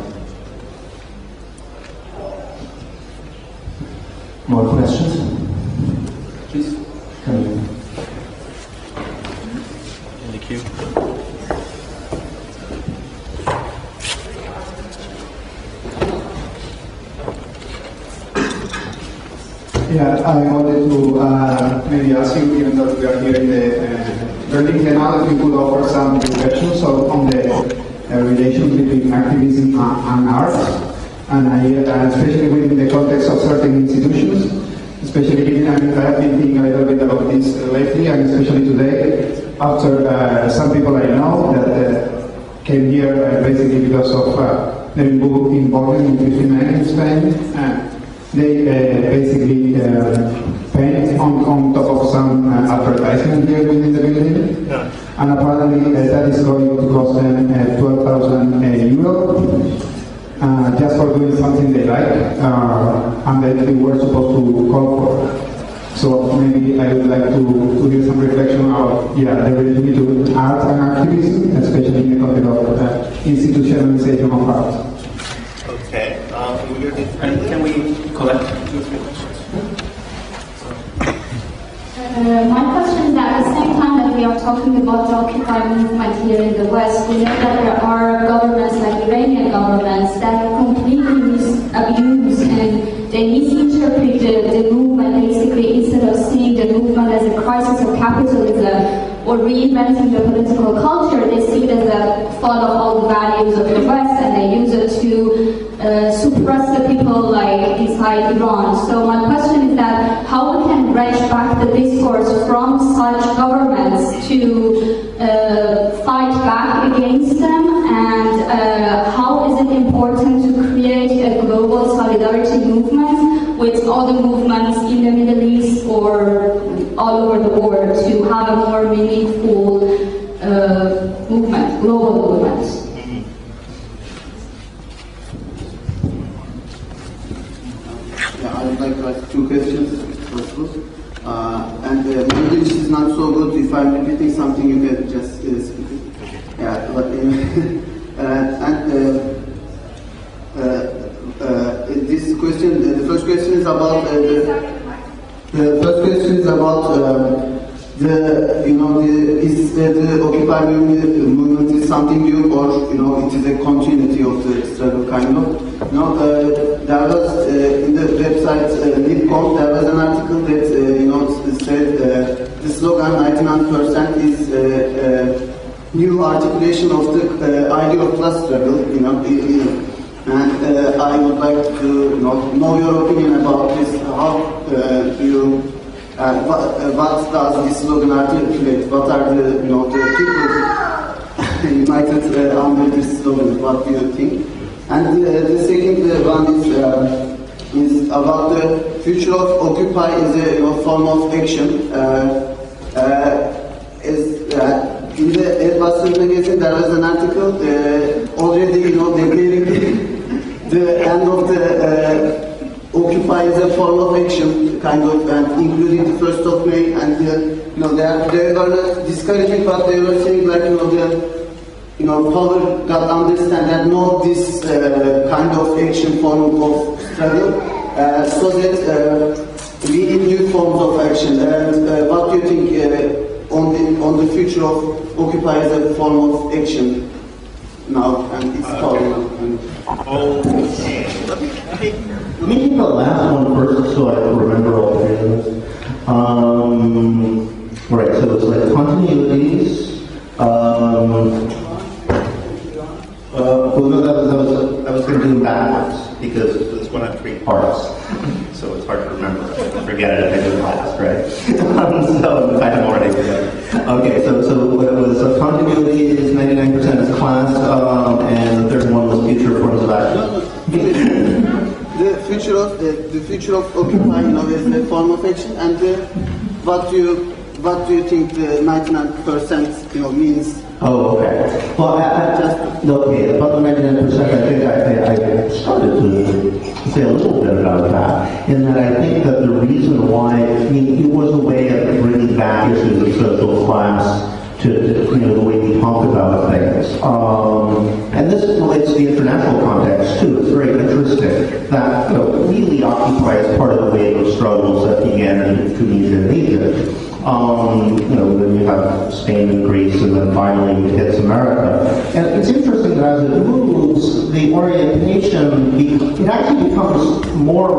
More questions? Please. Come in. In the queue. Yeah, I wanted to maybe ask you, given that we are here in the Berlin Biennale, if you could offer some reflections on the relation between activism and art, and especially within the context of certain institutions, especially given, I have been thinking a little bit about this lately, and especially today, after some people I know that came here basically because of their involvement with women in Spain. They basically paint on top of some advertisement here within the building, and apparently that is going to cost them 12,000 euros just for doing something they like, and that they were supposed to call for. So maybe I would like to give some reflection about the relationship between art and activism, especially in the context of institutionalization of art. Okay, can we collect 2 or 3 questions? My question is that at the same time that we are talking about the Occupy movement here in the West, we know that there are governments like Iranian governments that completely misabuse and they misinterpret the movement. Basically, instead of seeing the movement as a crisis of capitalism or reinventing the political culture, they see it as a fall of all the values of the West, and they use it to suppress the people inside Iran. So my question is that how we can wrench back the discourse from such governments to fight back against them, and how is it important to create a global solidarity movement with other movements in the Middle East or all over the world to have a more meaningful movement, global movement. I would like to ask 2 questions. And my English is not so good. If I'm repeating something, you can just speak it. Yeah, but this question, the first question is about the first question is about is the Occupy movement is something new, or it is a continuity of the struggle, kind of. There was in the website Libcom, there was an article that said the slogan 99% is new articulation of the idea of class struggle. And I would like to know your opinion about this. How do you? What does this slogan articulate? What are the people united under this slogan? What do you think? And the second one is about the future of Occupy as a form of action. In the Airbus magazine, there was an article already declaring the end of the Occupy as a form of action, kind of, and including the 1st of May, and they were not discouraging, but they were saying like power got understand and know this kind of action form of struggle, so that we need new forms of action. And what do you think on the future of Occupy as a form of action now and its power? Let me take the last one first so I can remember all three of them. Right, so it's like continuities. Well, no, that was going to do them backwards because this one had 3 parts. So it's hard to remember. I forget it if I do class, right? So I have already forgotten. Okay, so what it was continuity is 99% is class, and the third one was future forms of action. The future of Occupy, is a form of action, and what do you think the 99% means? Oh, okay. Well, okay, about the 99%, I think I started to say a little bit about that, in that I think that the reason why, it was a way of bringing back issues of social class to the way we talk about things. And this relates to the international context, too. It's very interesting that really Occupy is part of the wave of struggles that began in Tunisia and Egypt. Then you have Spain and Greece, and then finally it hits America. And it's interesting that as it moves, the orientation, it actually becomes more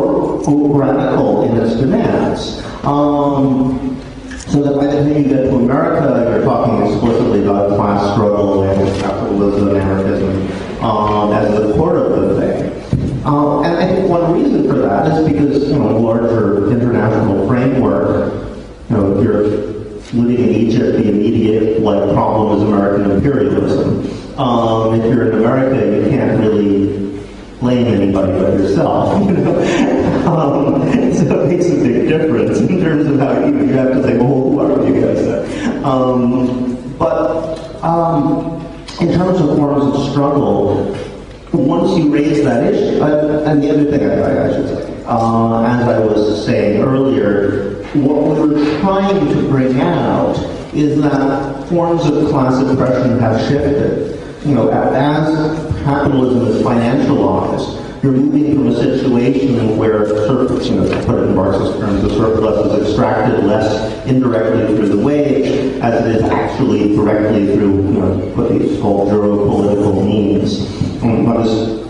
radical in its demands. So that by the time you get to America, you're talking explicitly about class struggle and capitalism and anarchism as the core of the thing. And I think one reason for that is because, larger international framework, if you're living in Egypt, the immediate problem is American imperialism. If you're in America, you can't really blame anybody but yourself. So it makes a big difference in terms of how you have to say, well, who are you guys then? But in terms of forms of struggle, once you raise that issue, and the other thing I should say, as I was saying earlier, what we're trying to bring out is that forms of class oppression have shifted. As capitalism is financialized, you're moving from a situation where, to put it in Marxist terms, the surplus is extracted less indirectly through the wage as it is actually directly through what is called geopolitical means.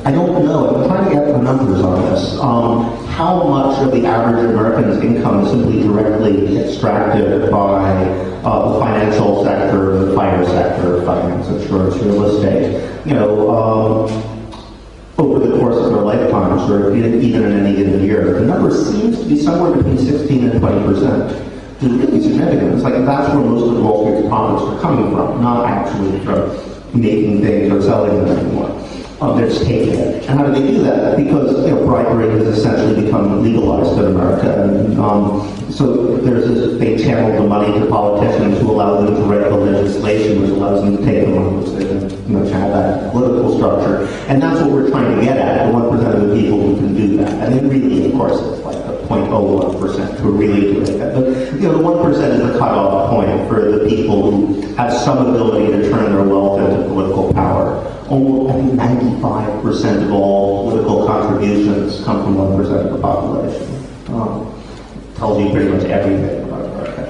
I don't know. I'm trying to get the numbers on this. How much of the average American's income is simply directly extracted by the financial sector, the fire sector, finance, insurance, real estate, over the course of their lifetimes, or even in any given year. The number seems to be somewhere between 16 and 20%. It's really significant. It's like that's where most of Wall Street's profits are coming from, not actually from making things or selling them anymore. They're just taking it. And how do they do that? Because bribery has essentially become legalized in America. And so there's this, they channel the money to politicians who allow them to write the legislation which allows them to take the money, which they can have that political structure. And that's what we're trying to get at, the 1% of the people who can do that. And then really, of course, it's like the 0.01% who are really doing that. But the 1% is the cutoff point for the people who have some ability to turn their wealth into political power. Only 95% of all political contributions come from 1% of the population. tells you pretty much everything about America.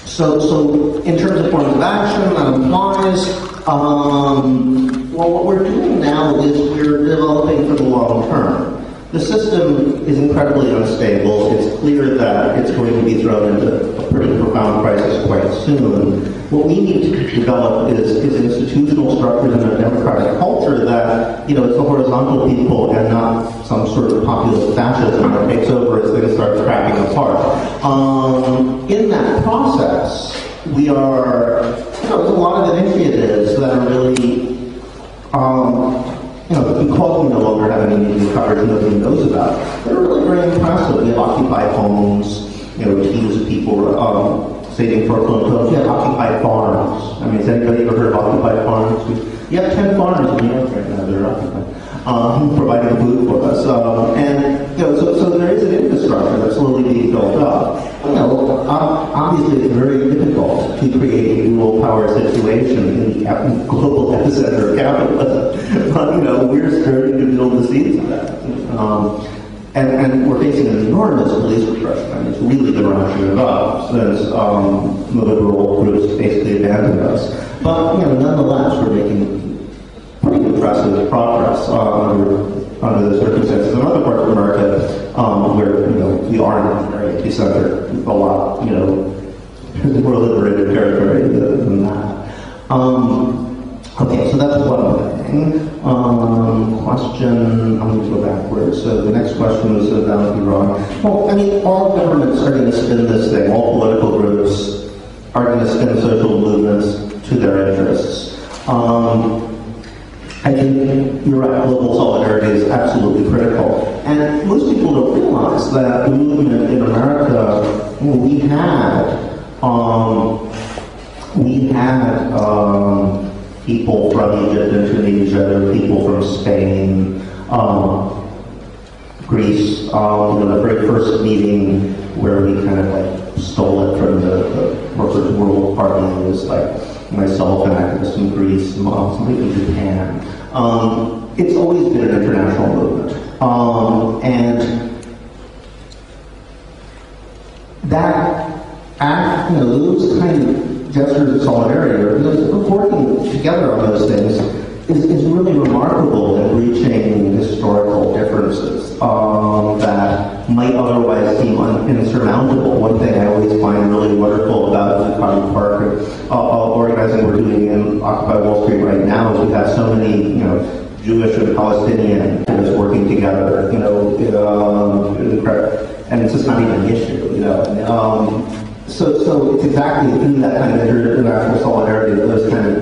So in terms of forms of action, that implies, well, what we're doing now is we're developing for the long term. The system is incredibly unstable. It's clear that it's going to be thrown into a pretty profound crisis quite soon. What we need to develop is institutional structures and a democratic culture that, it's a horizontal people and not some sort of populist fascism that takes over as things start cracking apart. In that process, we are, there's a lot of initiatives that are really, because we no longer have any media coverage nobody knows about, they're really very impressive. We have Occupy homes, teams of people saving foreclosed homes. We have Occupy farms. I mean, has anybody ever heard of Occupy farms? We have 10 farms in New York right now that are occupied, providing food for us. So there is an infrastructure that's slowly being built up. Obviously it's very difficult to create a dual power situation in the global epicenter of capitalism. But, we're starting to build the seeds of that. And we're facing an enormous police repression. I mean, it's really been ratcheted up since the liberal groups basically abandoned us. But, nonetheless, we're making pretty impressive progress under the circumstances. In other parts of America, where we are in the very epicenter, a lot, more liberated territory than that. Okay, so that's one thing. Question, I'm going to go backwards. So the next question was about Iran. Well, I mean, all governments are going to spin this thing. All political groups are going to spin social movements to their interests. I think you're right, global solidarity is absolutely critical. And most people don't realize that the movement in America, we had people from Egypt and Tunisia, people from Spain, Greece, the very first meeting where we kind of stole it from the corporate world party was myself, an activist in Greece, somebody in Japan. It's always been an international movement. And that those kind of gestures of solidarity, or working together on those things, is really remarkable in reaching historical differences that might otherwise seem insurmountable. One thing I always find really wonderful about Zuccotti Park and organizing we're doing in Occupy Wall Street right now is we have so many, Jewish and Palestinian activists working together, and it's just not even an issue, So it's exactly through that kind of international solidarity that those kind of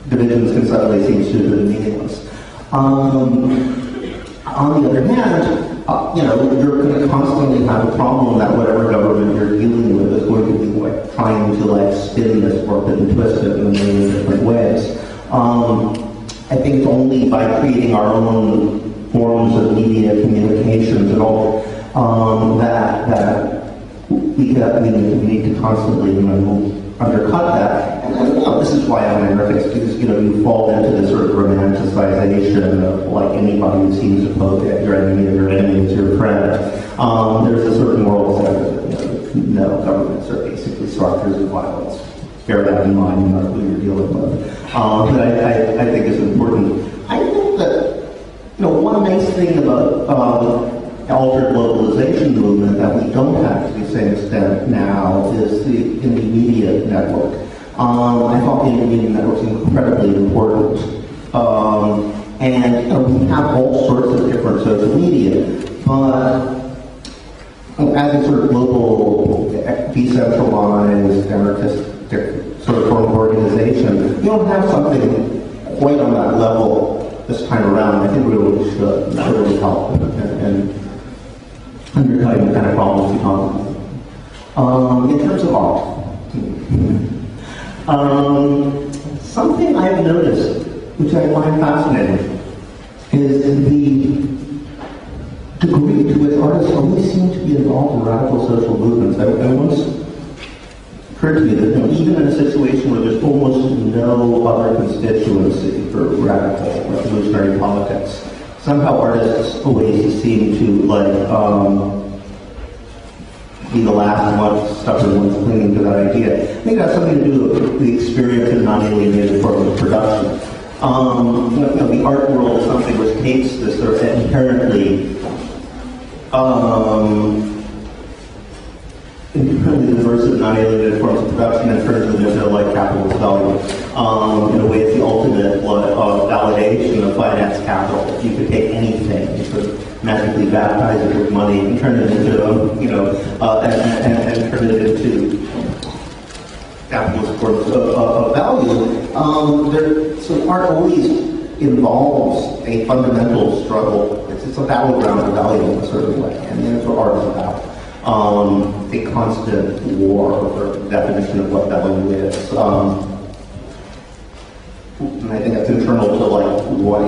divisions can suddenly seem stupid and meaningless. On the other hand, you're going to constantly have a problem that whatever government you're dealing with is going to be trying to spin this warp and twist it in a million different ways. I think it's only by creating our own forms of media communications and all that we need to constantly undercut that. And this is why I'm an anarchist, because you fall into this sort of romanticization of anybody who seems to pose that your enemy or your enemy is your friend. There's a certain moral sense that no, governments are basically structures of violence. Bear that in mind, no matter who you're dealing with. But I think it's important. I think that one nice thing about altered globalization movement that we don't have to the same extent now is the intermediate network. I thought the intermediate network is incredibly important. And we have all sorts of different social media, but as a sort of global, decentralized, anarchistic sort of form of organization, you don't have something quite on that level this time around. I think we really should. That really help and undercutting the kind of problems we talk about. In terms of art, something I've noticed, which I find fascinating, is the degree to which artists always seem to be involved in radical social movements. I once occurred to me that even in a situation where there's almost no other constituency for radical revolutionary politics, somehow artists always seem to be the last ones, stubborn ones clinging to that idea. I think that's something to do with the experience of non-alienated form of production. The art world is something which takes this sort of inherently diverse and non-alienated forms of production and turns them into like capitalist value. In a way, it's the ultimate validation of finance capital. You could take anything, you sort of magically baptize it with money and turn it into, and turn it into capitalist forms of value. So art always involves a fundamental struggle. It's a battleground of value in a certain way, and that's what art is about. A constant war over the definition of what value is. And I think that's internal to what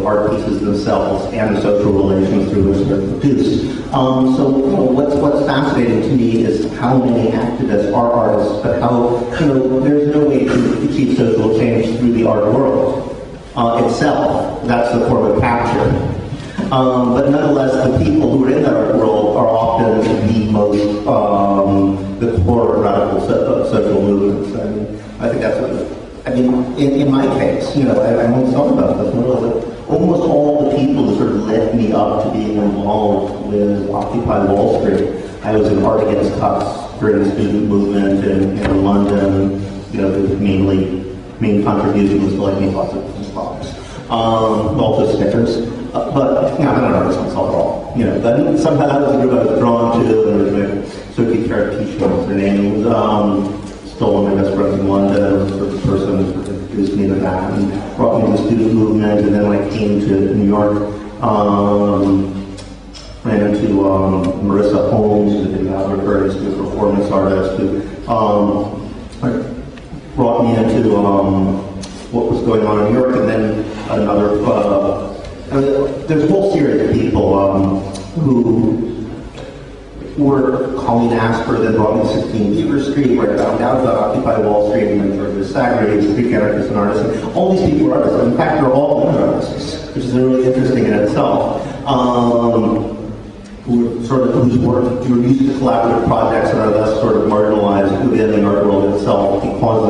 art pieces themselves and the social relations through which they're produced. What's fascinating to me is how many activists are artists, but how there's no way to achieve social change through the art world itself. That's the form of capture. But nonetheless, the people who are in that art world are often the most, the core radical social movements. I think that's what, in my case, I won't talk about this, but almost all the people who sort of led me up to being involved with Occupy Wall Street. I was in Art Against Cuts during the student movement in London. The main contribution was to like make lots of boxes, also stickers. But I'm not an artist myself at all. Then somehow that was a group I was drawn to, and there was Zuccotti Park her name was still one of my best friends in London. Sort of person who introduced me to that and brought me to the student movement, and then when I came to New York, ran into Marissa Holmes, who did not refer to a performance artist, who brought me into what was going on in New York, and then another. There's a whole series of people who were Colleen Asper, then brought me to 16 Beaver Street, where I found out about Occupy Wall Street, and then sort of segregated Greek anarchists and artists. And all these people were artists. In fact, they're all women artists, which is really interesting in itself. Whose work who are used to collaborative projects and are thus sort of marginalized within the art world itself because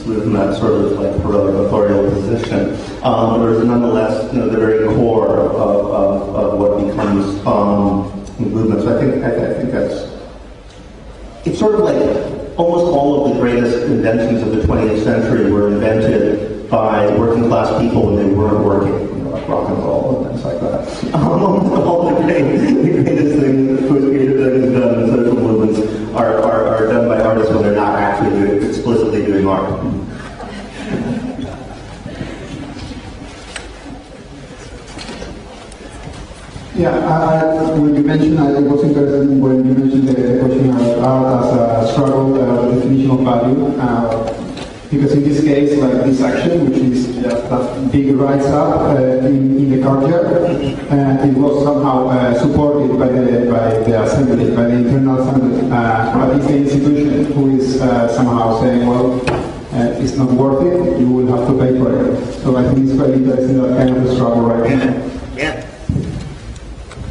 from that sort of like heroic authorial position. There's nonetheless, the very core of what becomes movement. So I think that's it's sort of like almost all of the greatest inventions of the 20th century were invented by working class people when they weren't working, like rock and roll and things like that. All the greatest things, creative things done in social movements are done by artists when they're not actually explicitly doing art. Yeah, when you mentioned, I was interested when you mentioned the question of art as a struggle, definition of value, because in this case, like this action, which is just that big rise up in the culture, it was somehow supported by the assembly, by the internal assembly, but it's the institution who is somehow saying, well, it's not worth it, you will have to pay for it. So I think it's quite interesting that kind of a struggle right now. Yeah.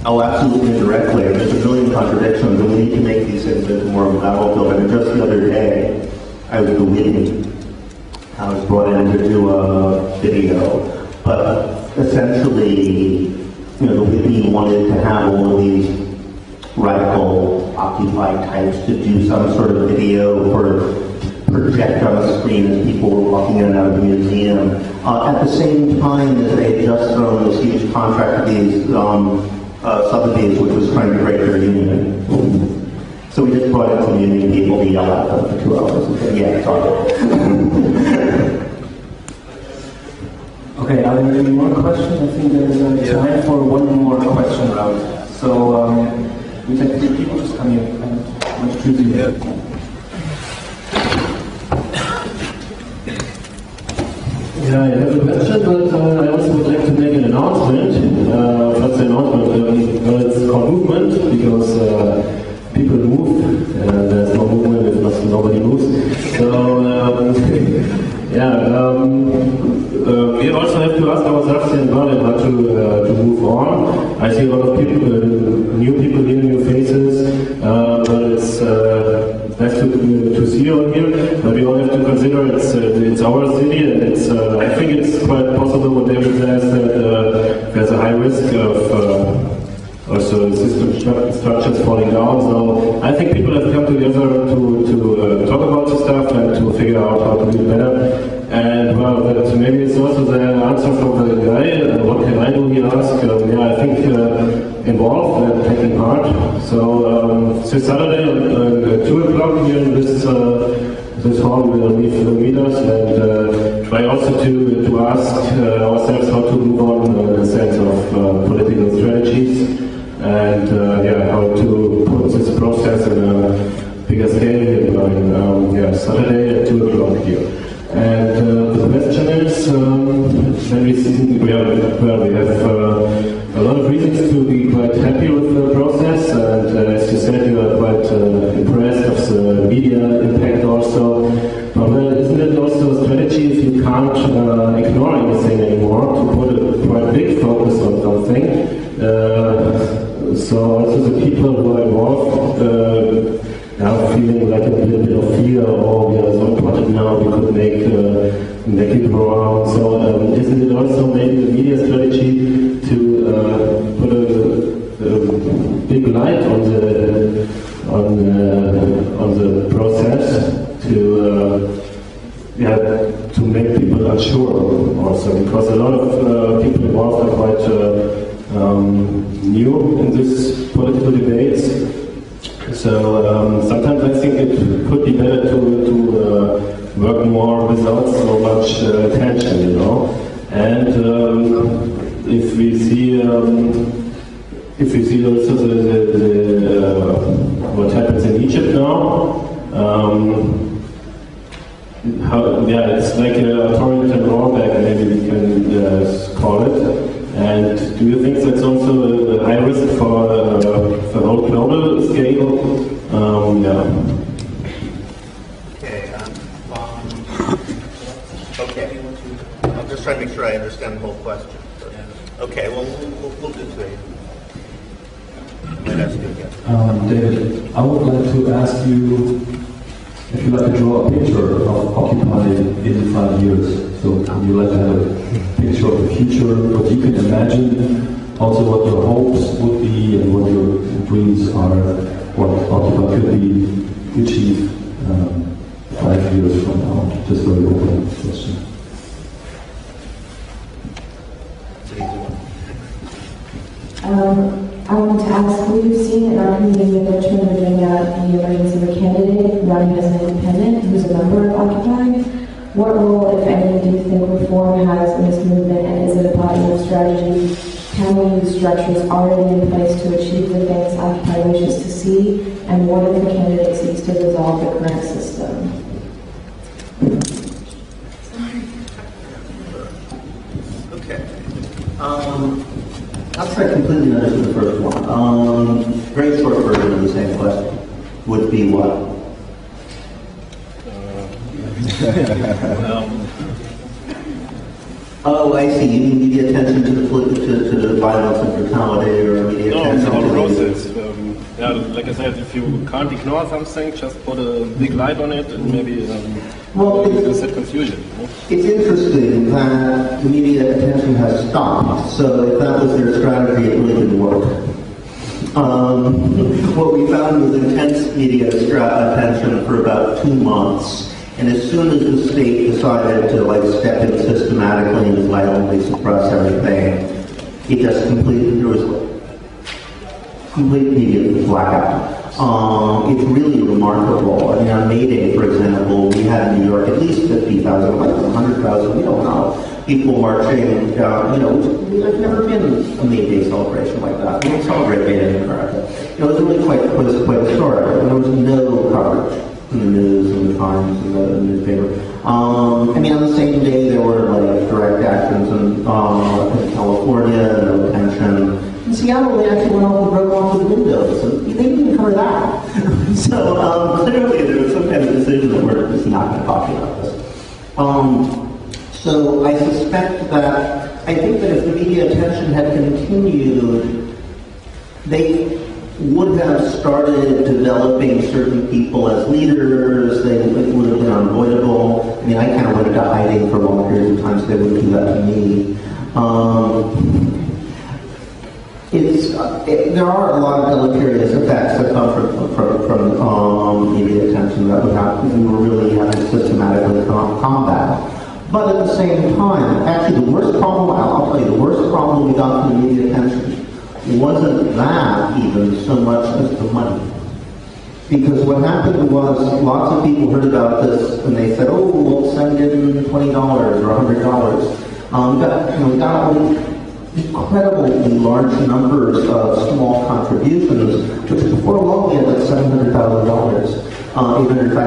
Oh, absolutely indirectly. There's a million contradictions, and we need to make these things into more of a battlefield. And just the other day, I was I was brought in to do a video, but essentially, the Whitney wanted to have all of these radical Occupy types to do some sort of video or project on the screen as people were walking in and out of the museum. At the same time as they had just thrown this huge contract to these Sotheby's, which was trying to break their union. So we just brought in some union people to yell at them for 2 hours and said, yeah, talk. Okay, are there any more questions? I think there is time for one more question round. So we take 3 people, just come here. Much choosing here. Yeah, I have a question, but I also would like to make an announcement. What's the announcement? Well, it's called movement, because people move, and there's no movement if nobody moves. So, We also have to ask ourselves in Berlin how to move on. I see a lot of people, new people here, new faces, but it's nice to see you all here. But we all have to consider it's our city, and it's I think it's quite possible what David says that there's a high risk of also system structures falling down. So I think people have come together to talk about this stuff and to figure out how to do it better. And well, but maybe it's also the answer from the guy. What can I do? He asked. I think involved and taking part. So this Saturday at 2 o'clock here in this hall, we will meet us and try also to ask ourselves how to move on in the sense of political strategies. And how to put this process in a bigger scale here in Saturday at 2 o'clock here. And the question is, when we see, we have a lot of reasons to be quite happy with the process, and as you said, you are quite impressed of the media impact also. But isn't it also a strategy if you can't ignore anything anymore, to put a quite big focus on something? So also the people who are involved now feeling like a little bit of fear, oh, we are so important now, we could make it wrong. So isn't it also maybe the media strategy to put a big light on the process to make people unsure also, because a lot of people involved are quite new in this political debates. So sometimes I think it could be better to work more without so much attention, you know. And if we see also what happens in Egypt now, it's like an authoritarian rollback, maybe we can call it. And do you think that's also a high risk for the whole global scale? Okay. I'm just trying to make sure I understand the whole question. Okay, well, we'll do today. I might ask you again. David, I would like to ask you if you'd like to draw a picture of Occupy in 5 years. So would you like to have a picture of the future, what you can imagine, also what your hopes would be and what your dreams are, what Occupy could be achieved 5 years from now? Just very open question. I want to ask, we've seen in our community in Richmond, Virginia, the emergence of a candidate running as an independent who's a member of Occupy. What role, if any, do you think reform has in this movement, and is it a positive strategy? Can we use structures already in place to achieve the things Occupy wishes to see? And what if the candidate seeks to dissolve the current system? Okay. I'll try to completely understand the first one. Very short version of the same question would be what? Oh, I see. You mean media attention to the violence and brutality, or media attention to the process. Like I said, if you can't ignore something, just put a big light on it, and maybe it's a confusion. You know? It's interesting that the media attention has stopped. So if that was their strategy, it really didn't work. What we found was intense media attention for about 2 months. And as soon as the state decided to step in systematically and violently suppress everything, it just there was complete media blackout. It's really remarkable. I mean, on May Day, for example, we had in New York at least 50,000, 100,000, we don't know, people marching. There's never been a May Day celebration like that. We don't celebrate May Day in America. It was really quite historic. There was no coverage in the news and the Times and the newspaper. On the same day there were direct actions in California, no attention. In Seattle, they actually went off and broke off the windows, and they didn't even cover that. So clearly there was some kind of decision that we're just not going to talk about this. So I suspect that, I think that if the media attention had continued, they would have started developing certain people as leaders. It would have been unavoidable. I mean, I kind of went into hiding for long periods of time, so they wouldn't do that to me. There are a lot of deleterious effects that come from media attention that we were really having to systematically combat. But at the same time, actually the worst problem, I'll tell you, the worst problem we got from the media attention wasn't that even so much as the money. Because what happened was lots of people heard about this and they said, oh, we'll send in $20 or $100. We got all these incredibly large numbers of small contributions, which before long we had like $700,000. I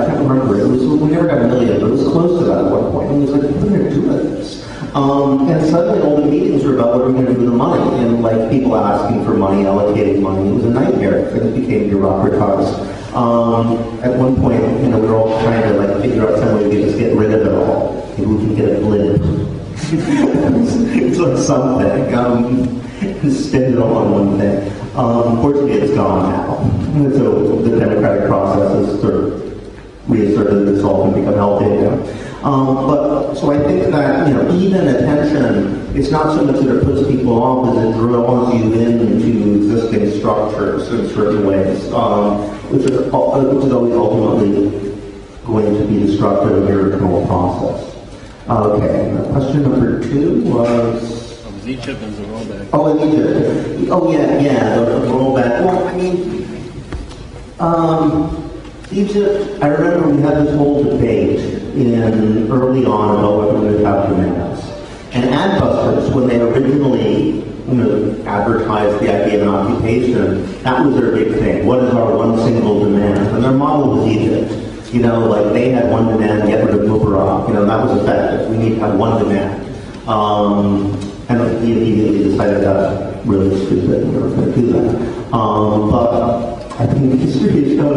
can't remember. We never got $1 million, but it was close to that at one point. And it was like, what are we going to do with this? And suddenly all the meetings were about what are we going to do with the money, and like people asking for money, allocating money. It was a nightmare. Things became bureaucratized. At one point, we were all trying to like figure out some way to just get rid of it all. Maybe we can get a blimp. It's like something. Spend it all on one thing. Fortunately, it's gone now. And so the democratic process has sort of reasserted itself and become healthy again. So I think that even attention, it's not so much that it puts people off as it draws you into existing structures in certain ways, which is always ultimately going to be destructive of your internal process. Okay, question number 2 was... Egypt and the rollback. Oh, in Egypt. Oh, yeah, the rollback. Well, I mean, Egypt, I remember we had this whole debate early on about what we would have demands. And adbusters, when they originally advertised the idea of an occupation, that was their big thing. What is our one single demand? And their model was Egypt. Like they had one demand, get rid of Mubarak. That was effective. We need to have one demand. And we immediately decided that's really stupid and we were going to do that. But I think history has shown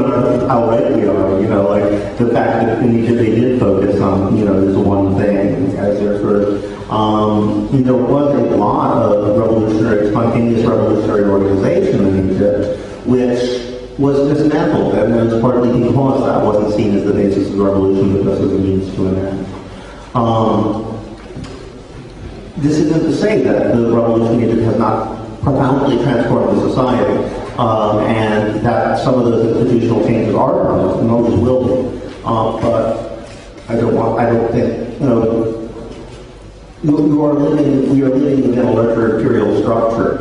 how right we are. Like the fact that in Egypt they did focus on, this one thing as their sort of, there was a lot of spontaneous revolutionary organization in Egypt, which was dismantled, and it was partly because that wasn't seen as the basis of the revolution, but just as a means to an end. This isn't to say that the revolution in Egypt has not profoundly transformed the society, and that some of those institutional changes are permanent and always will be. But I don't think, we are living within a larger imperial structure,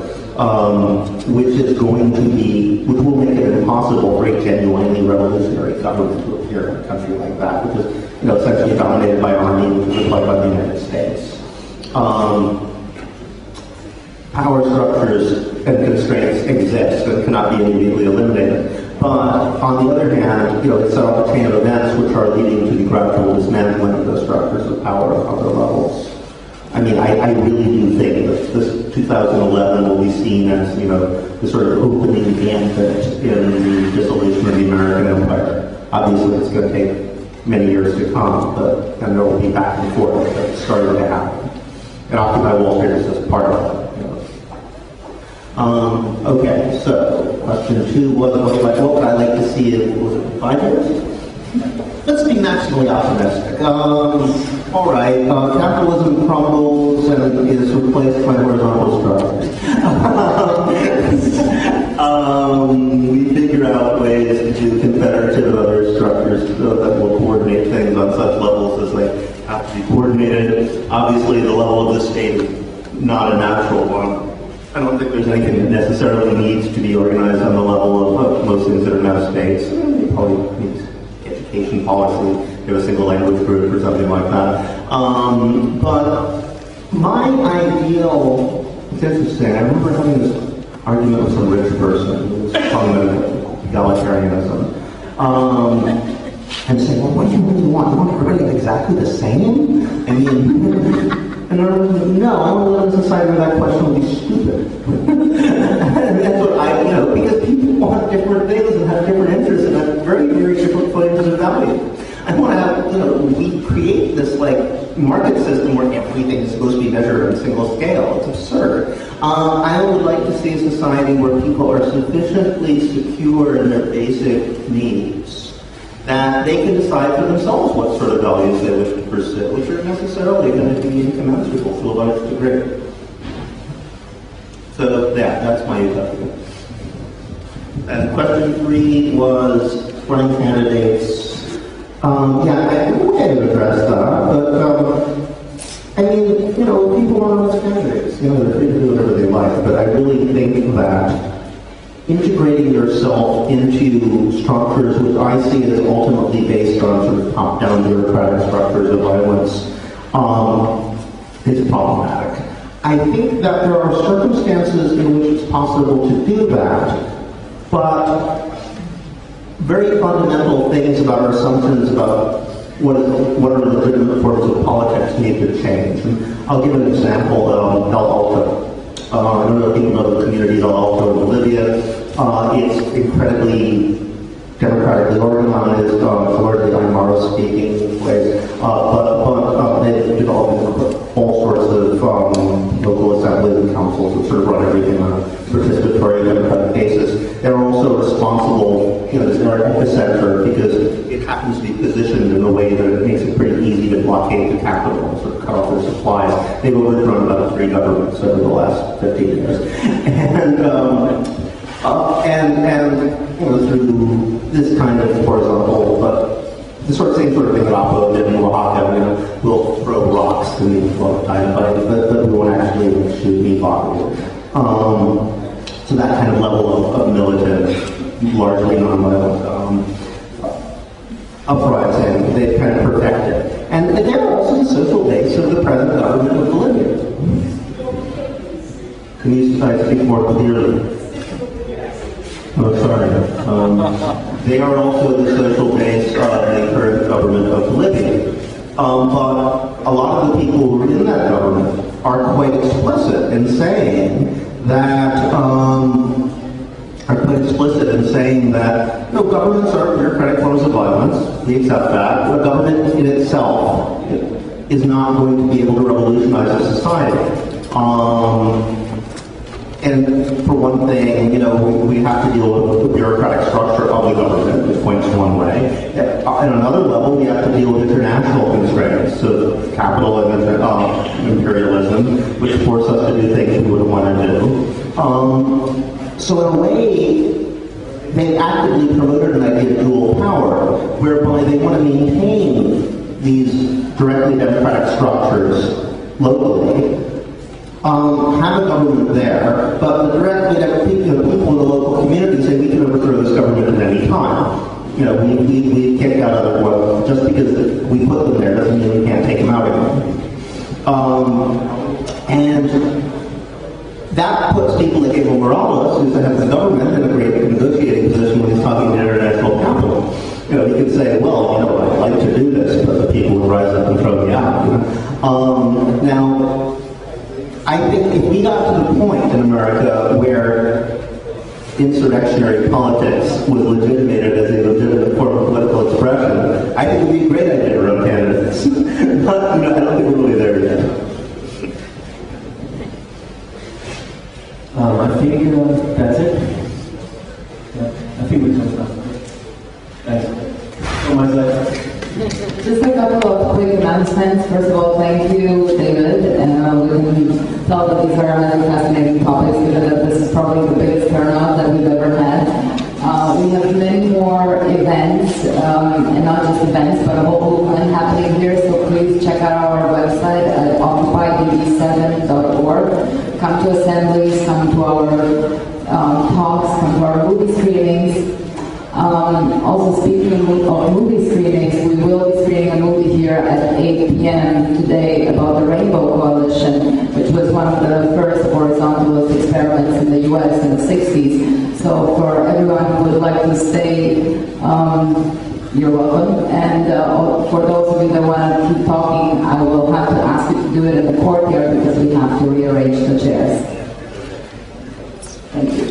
which will make it impossible for a genuinely revolutionary government to appear in a country like that, which is, essentially dominated by army, which is led by the United States. Power structures and constraints exist and cannot be immediately eliminated. But on the other hand, it's set up a chain of events which are leading to the gradual dismantling of those structures of power at other levels. I mean, I really do think that this 2011 will be seen as, the sort of opening gambit in the dissolution of the American Empire. Obviously, it's going to take many years to come, and there will be back and forth that started to happen. And Occupy Wall Street is just part of it. Okay, so question 2 was what would I like to see in 5 years? Let's be maximally optimistic. All right, capitalism crumbles and is replaced by horizontal structures. We figure out ways to do confederative and other structures that will coordinate things on such levels as they have to be coordinated. Obviously, the level of the state is not a natural one. I don't think there's anything that necessarily needs to be organized on the level of most things that are now states. It probably needs education policy, have a single language group or something like that. But my ideal, it's interesting, I remember having this argument with some rich person who was talking about egalitarianism. And saying, well, what do you really want? You want everybody exactly the same? I mean, and I was, no, I want to live in a society where that question would be stupid. And that's what because people want different things and have different interests and have very, very different flavors of value. I want to have, we create this, market system where everything is supposed to be measured on a single scale. It's absurd. I would like to see a society where people are sufficiently secure in their basic needs that they can decide for themselves what sort of values they wish to pursue, which are necessarily going to be incommensurable to a large degree. So, yeah, that's my utopia. And question 3 was running candidates. Yeah, I think I have addressed that, but I mean, you know, people run as candidates. You know, they're free to do whatever they like, but I really think that integrating yourself into structures which I see as ultimately based on sort of top-down bureaucratic structures of violence is problematic. I think that there are circumstances in which it's possible to do that, but very fundamental things about our assumptions about what are legitimate forms of politics need to change. And I'll give an example of El Alto. I don't know if people know the community of El Alto in Bolivia. It's incredibly democratically organized, largely Aymara-speaking place, but they've developed all sorts of local assemblies and councils that sort of run everything on a participatory democratic basis. They're also responsible, you know, they're an epicenter because it happens to be positioned in a way that it makes it pretty easy to blockade the capital and sort of cut off their supplies. They've overthrown about 3 governments over the last 15 years. And you know, through this kind of horizontal, but the same sort of thing that Apo did in Oaxaca, you know, we'll throw rocks and dynamite, but we won't actually shoot me bodies. So that kind of level of militant, largely nonviolent uprising, they've kind of perfected. And they're also the social base of the present government of Bolivia. Can you speak more clearly? Oh, sorry. They are also the social base of the current government of Bolivia. But a lot of the people who are in that government are quite explicit in saying that, governments are bureaucratic forms of violence. We accept that. But government in itself is not going to be able to revolutionize a society. And for one thing, you know, we have to deal with the bureaucratic structure of the government, which points one way. At another level, we have to deal with international constraints, so capitalism and imperialism, which force us to do things we wouldn't want to do. So in a way, they actively promoted an idea of dual power, whereby they want to maintain these directly democratic structures locally, have a government there, but directly people in the local community say we can overthrow this government at any time. You know, we kicked out other ones just because we put them there doesn't mean we can't take them out again. And that puts people like Evo Morales, who's the head of the government, in a great negotiating position when he's talking to international capital. You know, he could say, well, you know, I'd like to do this, but the people will rise up and throw me out. You know? Now, I think if we got to the point in America where insurrectionary politics was legitimated as a legitimate form of political expression, I think it would be a great idea to run candidates. But, you know, I don't think we're really there yet. I think that's it. Yeah, I think we can stop. Thanks. So much later. Just a couple of quick announcements. First of all, thank you, David. We felt that these are really fascinating topics, given that this is probably the biggest turnout that we've ever had. We have many more events, and not just events, but a whole movement happening here, so please check out our website at occupybb7.org. Come to assemblies, come to our talks, come to our movie screenings. Also, speaking of movie screenings, we will be screening a movie here at 8 p.m. today about the Rainbow Coalition, which was one of the first horizontalist experiments in the U.S. in the 60s. So for everyone who would like to stay, you're welcome. And for those of you that want to keep talking, I will have to ask you to do it in the courtyard because we have to rearrange the chairs. Thank you.